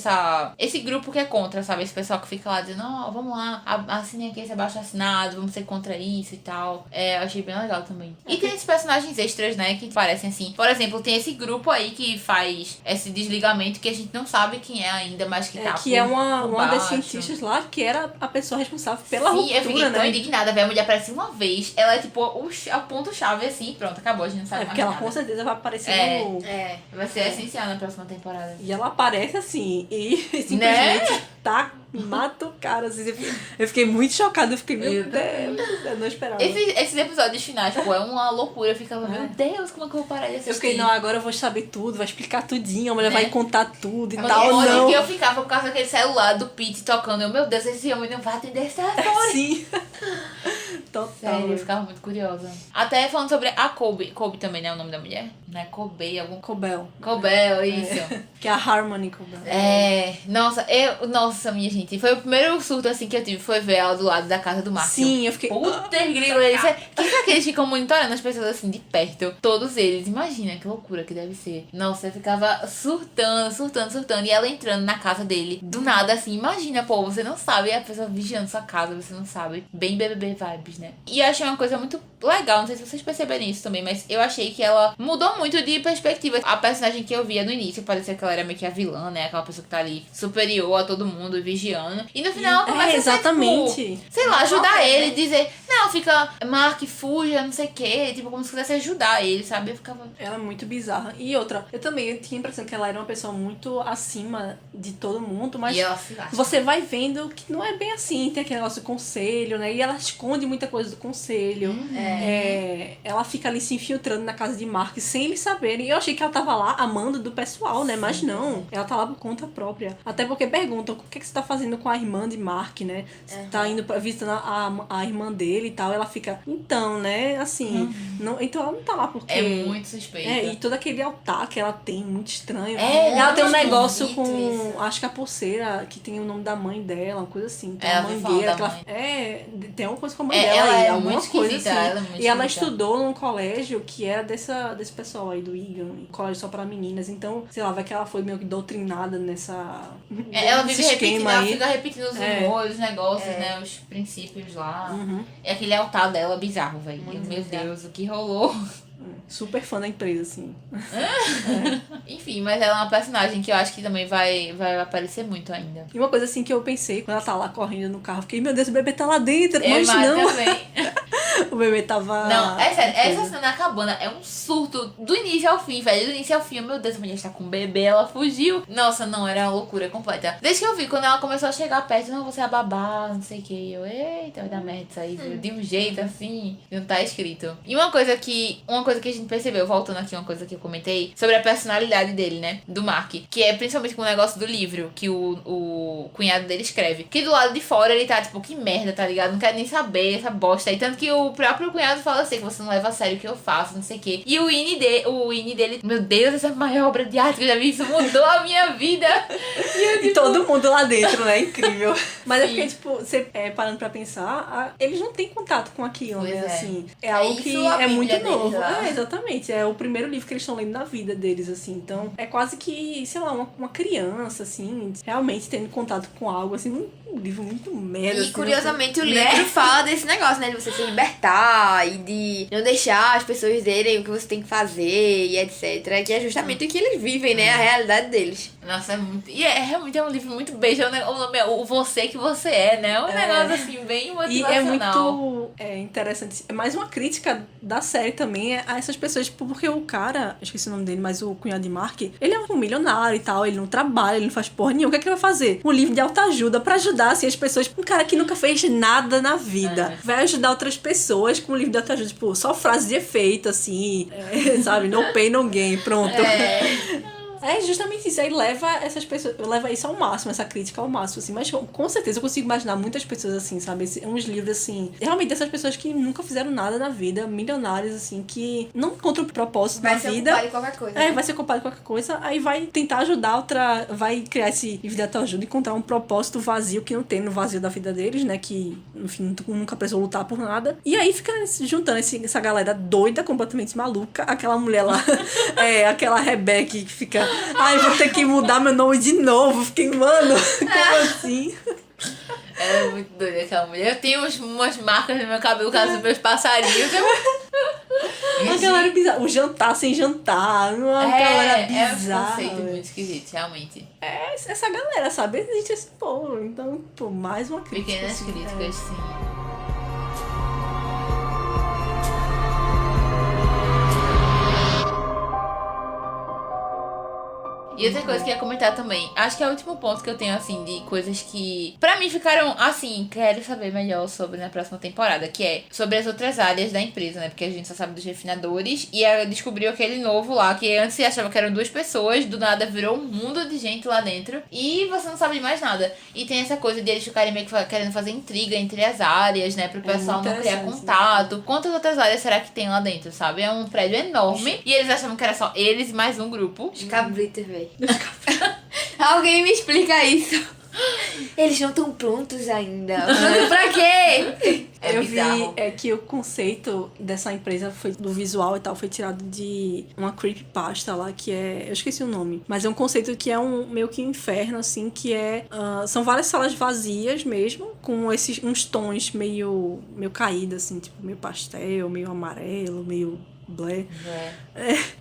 esse grupo que é contra, sabe? Esse pessoal que fica lá dizendo, não, vamos lá, assinem aqui esse abaixo assinado, vamos ser contra isso e tal. Eu achei bem legal também. E tem esses personagens extras, né, que parecem assim. Por exemplo, tem esse grupo aí que faz esse desligamento que a gente não sabe quem é ainda, mas que tá que é uma das baixo. cientistas lá, que era a pessoa responsável pela Sim, ruptura, eu fiquei tão né? indignada, velho. A mulher aparece uma vez, ela é tipo o ponto-chave assim, pronto, acabou, a gente não sabe mais Porque ela nada. com certeza vai aparecer no... Vai ser essencial na próxima temporada. E ela aparece assim, e simplesmente mata o cara. Assim, eu fiquei muito chocada, eu fiquei, meu Deus, eu não esperava. Esses episódios finais, pô, é uma loucura. Eu ficava, meu Deus, como é que eu vou parar de assistir? Eu fiquei, não, agora eu vou saber tudo, vai explicar tudinho, a mulher vai contar tudo e Mas tal, olha não. que eu ficava por causa daquele celular do Pete tocando. Eu, meu Deus, esse homem não vai atender esse telefone. Sim. Total. Sério, eu ficava muito curiosa. Até falando sobre a Colby. Colby também, né, o nome da mulher? Não é Colby, algum... Cobel. Cobel, isso. Que é a Harmony Cobel. Nossa, minha gente. Foi o primeiro surto, assim, que eu tive. Foi ver ela do lado da casa do Mark. Sim, eu fiquei... Puta grilo, eles... Que será que eles ficam monitorando as pessoas, assim, de perto? Todos eles. Imagina que loucura que deve ser. Nossa, eu ficava surtando. E ela entrando na casa dele. Do nada, assim. Imagina, pô, você não sabe. A pessoa vigiando sua casa, você não sabe. Bem BBB vibes, né? E eu achei uma coisa muito legal. Não sei se vocês perceberam isso também, mas eu achei que ela mudou muito de perspectiva. A personagem que eu via no início parecia que ela era meio que a vilã, né? Aquela pessoa que tá ali superior a todo mundo, vigiando. E no final ela começa exatamente. a ser, tipo, sei lá, ajudar ele, dizer, não, fica, Mark, fuja, não sei o quê. Tipo, como se quisesse ajudar ele, sabe? Eu ficava... Ela é muito bizarra. E outra, eu também tinha a impressão que ela era uma pessoa muito acima de todo mundo, mas E ela se acha. você vai vendo que não é bem assim. Tem aquele negócio do conselho, né? E ela esconde muita coisa do conselho. Ela fica ali se infiltrando na casa de Mark sem eles saberem. Eu achei que ela tava lá amando do pessoal, né? Mas não. Ela tá lá por conta própria. Até porque perguntam o que você tá fazendo com a irmã de Mark, né? Você tá indo pra visitar a irmã dele e tal. Ela fica, então, né? Assim, não, então ela não tá lá porque... É muito suspeita. E todo aquele altar que ela tem, muito estranho. Ela tem um negócio esquisito com, isso. acho que a pulseira, que tem o nome da mãe dela, uma coisa assim. Tem Ela uma vai falar mangueira da que ela... mãe. Tem alguma coisa com a mãe É, dela ela aí, é alguma muito coisa assim. esquisita, ela é muito E ela esquisita. estudou num colégio que era desse pessoal aí do Egan, colégio só pra meninas. Então, sei lá, vai que ela foi meio que doutrinada nessa... Ela nesse vive repetindo, esquema ela aí. fica repetindo os humores, os negócios, né? Os princípios lá. É aquele altar dela bizarro, velho. Meu Deus, o que rolou? Super fã da empresa, assim. Enfim, mas ela é uma personagem que eu acho que também vai aparecer muito ainda. E uma coisa assim que eu pensei, quando ela tá lá correndo no carro, fiquei, meu Deus, o bebê tá lá dentro. Eu Mas não, também. o bebê tava... Não, é sério, essa cena na cabana é um surto do início ao fim, velho. Do início ao fim, meu Deus, a mulher está com um bebê, ela fugiu. Nossa, não, era uma loucura completa. Desde que eu vi, quando ela começou a chegar perto, não, você é babá, não sei o que. Eu, eita, vai dar merda isso aí, viu? De um jeito assim, não tá escrito. E uma coisa que a gente percebeu, voltando aqui, uma coisa que eu comentei, sobre a personalidade dele, né? Do Mark. Que é principalmente com o negócio do livro que o cunhado dele escreve. Que do lado de fora ele tá tipo, que merda, tá ligado? Não quero nem saber essa bosta. E tanto que o próprio cunhado fala assim, que você não leva a sério o que eu faço, não sei o quê. E o INI dele, meu Deus, essa é a maior obra de arte que eu já vi, isso mudou a minha vida. E eu, tipo, E todo mundo lá dentro, né? Incrível. Mas é Sim. porque, tipo, você parando pra pensar, eles não têm contato com aquilo, Pois né? é. Assim, é algo isso que a é Bíblia muito deles novo. lá. Exatamente. É o primeiro livro que eles estão lendo na vida deles, assim. Então, é quase que, sei lá, uma criança, assim, realmente tendo contato com algo, assim, um livro muito merda. E assim, curiosamente o né? livro fala desse negócio, né? De você se libertar e de não deixar as pessoas dizerem o que você tem que fazer e etc. Que é justamente o que eles vivem, né? A realidade deles. Nossa, é muito... E realmente é um livro muito beijo. O nome é O Você Que Você É, né? Um negócio assim, bem E motivacional. é muito interessante. É mais uma crítica da série também a essas pessoas, tipo, porque o cara, eu esqueci o nome dele, mas o cunhado de Mark, ele é um milionário e tal, ele não trabalha, ele não faz porra nenhuma. O que é que ele vai fazer? Um livro de autoajuda pra ajudar, assim, as pessoas. Um cara que nunca fez nada na vida vai ajudar outras pessoas com um livro de autoajuda, tipo, só frases de efeito, assim, sabe? No pain, no gain, pronto. É justamente isso, aí leva essas pessoas, leva isso ao máximo, essa crítica ao máximo, assim, mas com certeza eu consigo imaginar muitas pessoas assim, sabe, uns livros assim, realmente dessas pessoas que nunca fizeram nada na vida, milionários assim, que não encontram propósito na vida. Vai ser ocupado em qualquer coisa. Vai ser ocupado em qualquer coisa, aí vai tentar ajudar vai criar esse livro de autoajuda e encontrar um propósito vazio que não tem no vazio da vida deles, né, que, enfim, nunca precisou lutar por nada, e aí fica juntando essa galera doida, completamente maluca, aquela mulher lá, aquela Rebecca que fica, ai, vou ter que mudar meu nome de novo, fiquei, mano, como assim? É muito doida aquela mulher. Eu tenho umas marcas no meu cabelo, por causa dos meus passarinhos. A galera bizarra, o jantar sem jantar, uma galera É um bizarra. conceito muito esquisito, realmente. Essa galera, sabe? Existe esse povo, então, pô, mais uma crítica. Pequenas assim, críticas, sim. E outra coisa que eu ia comentar também, acho que é o último ponto que eu tenho, assim, de coisas que pra mim ficaram, assim, quero saber melhor sobre na próxima temporada, que é sobre as outras áreas da empresa, né? Porque a gente só sabe dos refinadores e descobriu aquele novo lá, que antes você achava que eram 2 pessoas, do nada virou um mundo de gente lá dentro e você não sabe de mais nada. E tem essa coisa de eles ficarem meio que querendo fazer intriga entre as áreas, né? Pro pessoal muito não criar interessante, contato. Quantas outras áreas será que tem lá dentro, sabe? É um prédio enorme e eles achavam que era só eles e mais um grupo. Os cabritos, velho. Alguém me explica isso. Eles não estão prontos ainda. Pronto pra quê? Eu bizarro. vi que o conceito dessa empresa foi do visual e tal, foi tirado de uma creepypasta lá, que eu esqueci o nome, mas é um conceito que é meio que um inferno, assim, que são várias salas vazias mesmo, com uns tons meio caídos, assim, tipo, meio pastel, meio amarelo, meio Blé.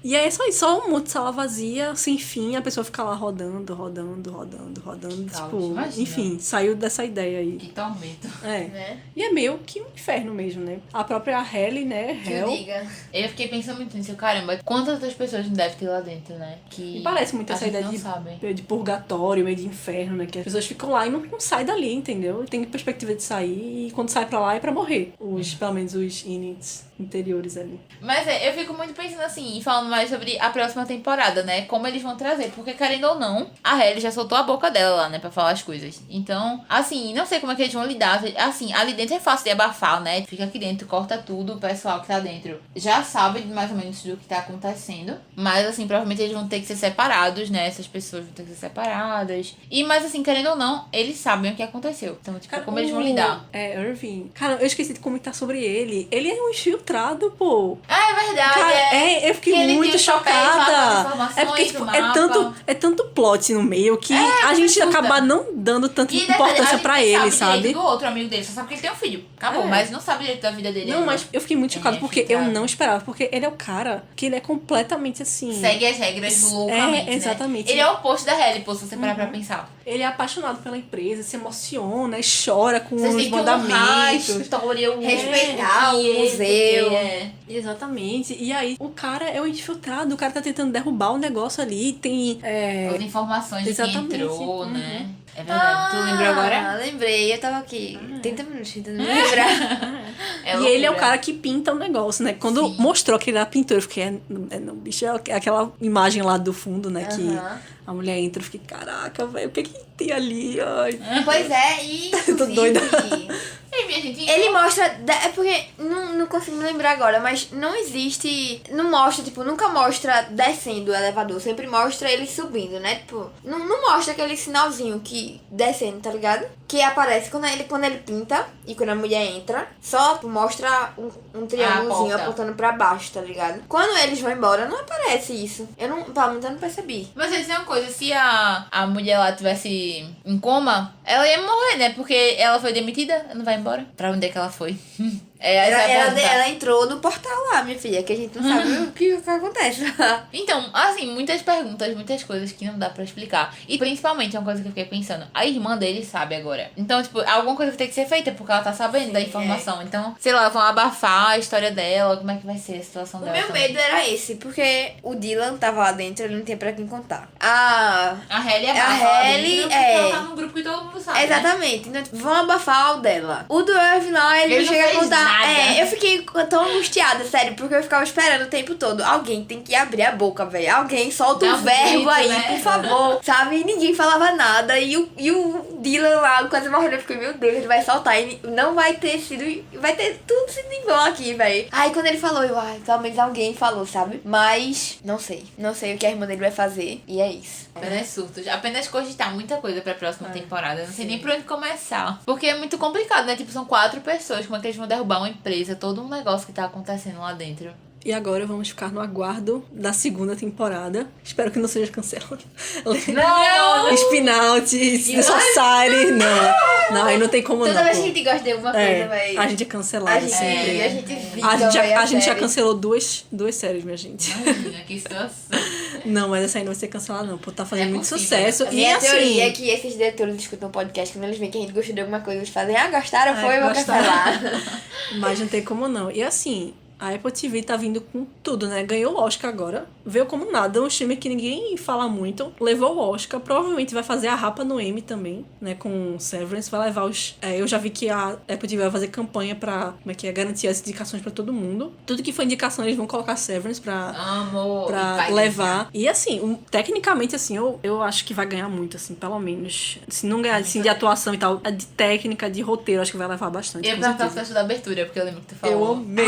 E aí é só isso, só um monte de sala vazia, sem fim, a pessoa fica lá rodando. Tipo, imagina. enfim, saiu dessa ideia aí. Que tormento. Né? E é meio que um inferno mesmo, né? A própria Halle, né? Que eu Hell. diga. Eu fiquei pensando muito nisso, caramba, quantas outras pessoas não devem ter lá dentro, né? Que E parece muito a essa gente ideia não sabem. de purgatório, meio de inferno, né? Que as pessoas ficam lá e não saem dali, entendeu? Tem perspectiva de sair e quando sai pra lá é pra morrer. Pelo menos os Inits interiores ali. Mas eu fico muito pensando assim, falando mais sobre a próxima temporada, né? Como eles vão trazer. Porque, querendo ou não, a Halle já soltou a boca dela lá, né? Pra falar as coisas. Então, assim, não sei como é que eles vão lidar. Assim, ali dentro é fácil de abafar, né? Fica aqui dentro, corta tudo. O pessoal que tá dentro já sabe mais ou menos do que tá acontecendo. Mas, assim, provavelmente eles vão ter que ser separados, né? Essas pessoas vão ter que ser separadas. Mas, assim, querendo ou não, eles sabem o que aconteceu. Então, tipo, como eles vão lidar? Irving. Cara, eu esqueci de comentar sobre ele. Ele é um infiltrado, pô. Ah, é verdade. Cara, eu fiquei muito chocada. É porque, tipo, é tanto plot no meio que a gente acaba não dando tanta importância pra ele, sabe? Do outro amigo dele, só sabe que ele tem um filho. Acabou, mas não sabe direito da vida dele. Não, mas eu fiquei muito chocada porque eu não esperava. Porque ele é o cara que ele é completamente assim. Segue as regras loucamente. Exatamente. Né? Ele é o oposto da Halle, pô, se você parar pra pensar. Ele é apaixonado pela empresa, se emociona, chora com Vocês os têm que honrar a mandamentos. história, respeitar o museu. Exatamente. E aí, o cara é o infiltrado, o cara tá tentando derrubar o negócio ali, tem... As informações de quem entrou, né? É verdade. Ah, Tu lembrou agora? Lembrei. Eu tava aqui 30 minutos tentando me lembrar. E ele é o cara que pinta o negócio, né? Quando mostrou aquele da pintura, eu fiquei... Não, bicho, é aquela imagem lá do fundo, né? Que a mulher entra, eu fiquei, caraca, velho, o que tem ali? Ai. Pois é, e... Tô doida. Ei, minha gente, Ele mostra... É porque... Não consigo me lembrar agora, mas não existe... Não mostra, tipo, nunca mostra descendo o elevador. Sempre mostra ele subindo, né? Tipo, não mostra aquele sinalzinho que... Descendo, tá ligado? Que aparece quando ele pinta e quando a mulher entra. Só tipo, mostra um triângulozinho apontando pra baixo, tá ligado? Quando eles vão embora, não aparece isso. Pelo menos eu não percebi. Mas eu dizer uma coisa, se a mulher lá tivesse em coma, ela ia morrer, né? Porque ela foi demitida, não vai embora. Pra onde é que ela foi? Ela entrou no portal lá, minha filha, que a gente não sabe o que acontece. Então, assim, muitas perguntas, muitas coisas que não dá pra explicar. E principalmente, uma coisa que eu fiquei pensando, a irmã dele sabe agora. Então, tipo, alguma coisa vai ter que ser feita, porque ela tá sabendo da informação. Então, sei lá, vão abafar a história dela, como é que vai ser a situação dela. O meu medo era esse, porque o Dylan tava lá dentro, ele não tinha pra quem contar. A Halle ela tá num grupo que todo mundo sabe. Exatamente. Né? Então, vão abafar o dela. O do Irving lá, ele não chega a contar. Eu fiquei tão angustiada, sério, porque eu ficava esperando o tempo todo. Alguém tem que abrir a boca, velho. Alguém solta um verbo grito, aí, né? Por favor. Sabe? E ninguém falava nada. E o Dylan lá, quase morrendo, eu fiquei, meu Deus, ele vai soltar. E não vai ter sido. Vai ter tudo sido em vão aqui, velho. Aí quando ele falou, pelo menos alguém falou, sabe? Mas, não sei. Não sei o que a irmã dele vai fazer. E é isso. Apenas surtos. Apenas cogitar muita coisa pra próxima temporada. Eu não sei nem por onde começar. Porque é muito complicado, né? Tipo, são 4 pessoas. Como é que eles vão derrubar uma empresa? Todo um negócio que tá acontecendo lá dentro. E agora vamos ficar no aguardo da segunda temporada. Espero que não seja cancelado. Não! Spin-out, The Society. Não, aí não tem como Toda não. vez que a gente gosta de alguma coisa, velho. A gente é cancelado sempre. A gente vive. A gente já cancelou duas séries, minha gente. Imagina, que situação. Não, mas essa aí não vai ser cancelada, não. Por tá fazendo muito possível. sucesso. A minha teoria é assim, que esses diretores escutam um podcast, quando eles veem que a gente gostou de alguma coisa, eles fazem, gostaram, foi, vou cancelar. Mas não tem como não. E assim, a Apple TV tá vindo com tudo, né? Ganhou o Oscar agora. Veio como nada. Um filme que ninguém fala muito. Levou o Oscar. Provavelmente vai fazer a rapa no Emmy também, né? Com Severance. Vai levar os... eu já vi que a Apple TV vai fazer campanha pra... Como é que é? Garantir as indicações pra todo mundo. Tudo que for indicação, eles vão colocar Severance pra levar. E assim, tecnicamente, assim, eu acho que vai ganhar muito, assim, pelo menos. Se não ganhar, assim, de atuação e tal, de técnica, de roteiro, acho que vai levar bastante. Eu ia perguntar se da abertura, porque eu lembro que tu falou. Eu amei!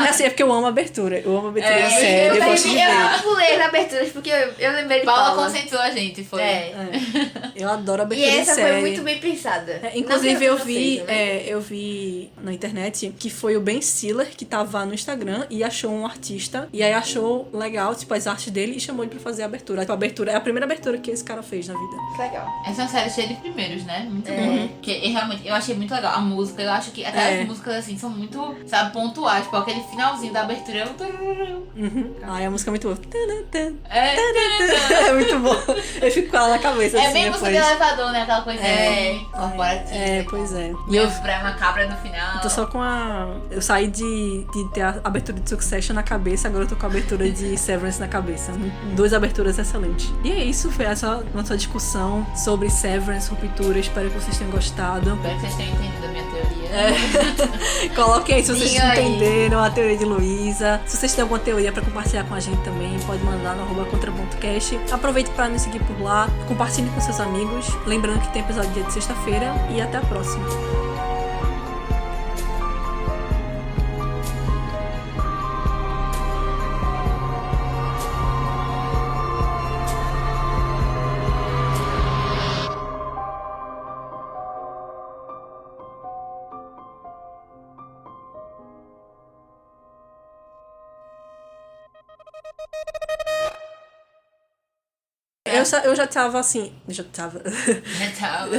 Assim, é porque eu amo a abertura. Eu amo a abertura da série. Eu gosto de ver. Eu pulei as aberturas porque eu lembrei de Paula consentiu a gente, foi. Eu adoro a E abertura de essa série. foi muito bem pensada. Inclusive, né? eu vi na internet que foi o Ben Stiller que tava no Instagram e achou um artista. E aí achou legal, tipo, as artes dele e chamou ele pra fazer a abertura. Tipo, a abertura é a primeira abertura que esse cara fez na vida. Que legal. Essa é uma série cheia de primeiros, né? Muito bom. Porque realmente eu achei muito legal. A música, eu acho que até as músicas assim são muito, sabe, pontuais. Tipo, aquele finalzinho da abertura. Ai, a música é muito boa. É, É muito bom. Eu fico com ela na cabeça, é assim, bem música de depois. elevador, né? Aquela coisa corporativa. É, pois é. E eu pra macabra no final. Tô só com a... Eu saí de ter a abertura de Succession na cabeça, agora eu tô com a abertura de Severance na cabeça. Duas aberturas excelentes. E é isso, foi essa nossa discussão sobre Severance, ruptura. Espero que vocês tenham gostado. Espero que vocês tenham entendido a minha teoria. Coloquem aí se vocês Diga aí. entenderam a teoria de Luísa. Se vocês têm alguma teoria pra compartilhar com a gente também, pode mandar no @contra.cast. Aproveite pra nos seguir por lá, compartilhe com seus amigos. Lembrando que tem episódio dia de sexta-feira e até a próxima. Eu já tava assim. Já tava. Já tava.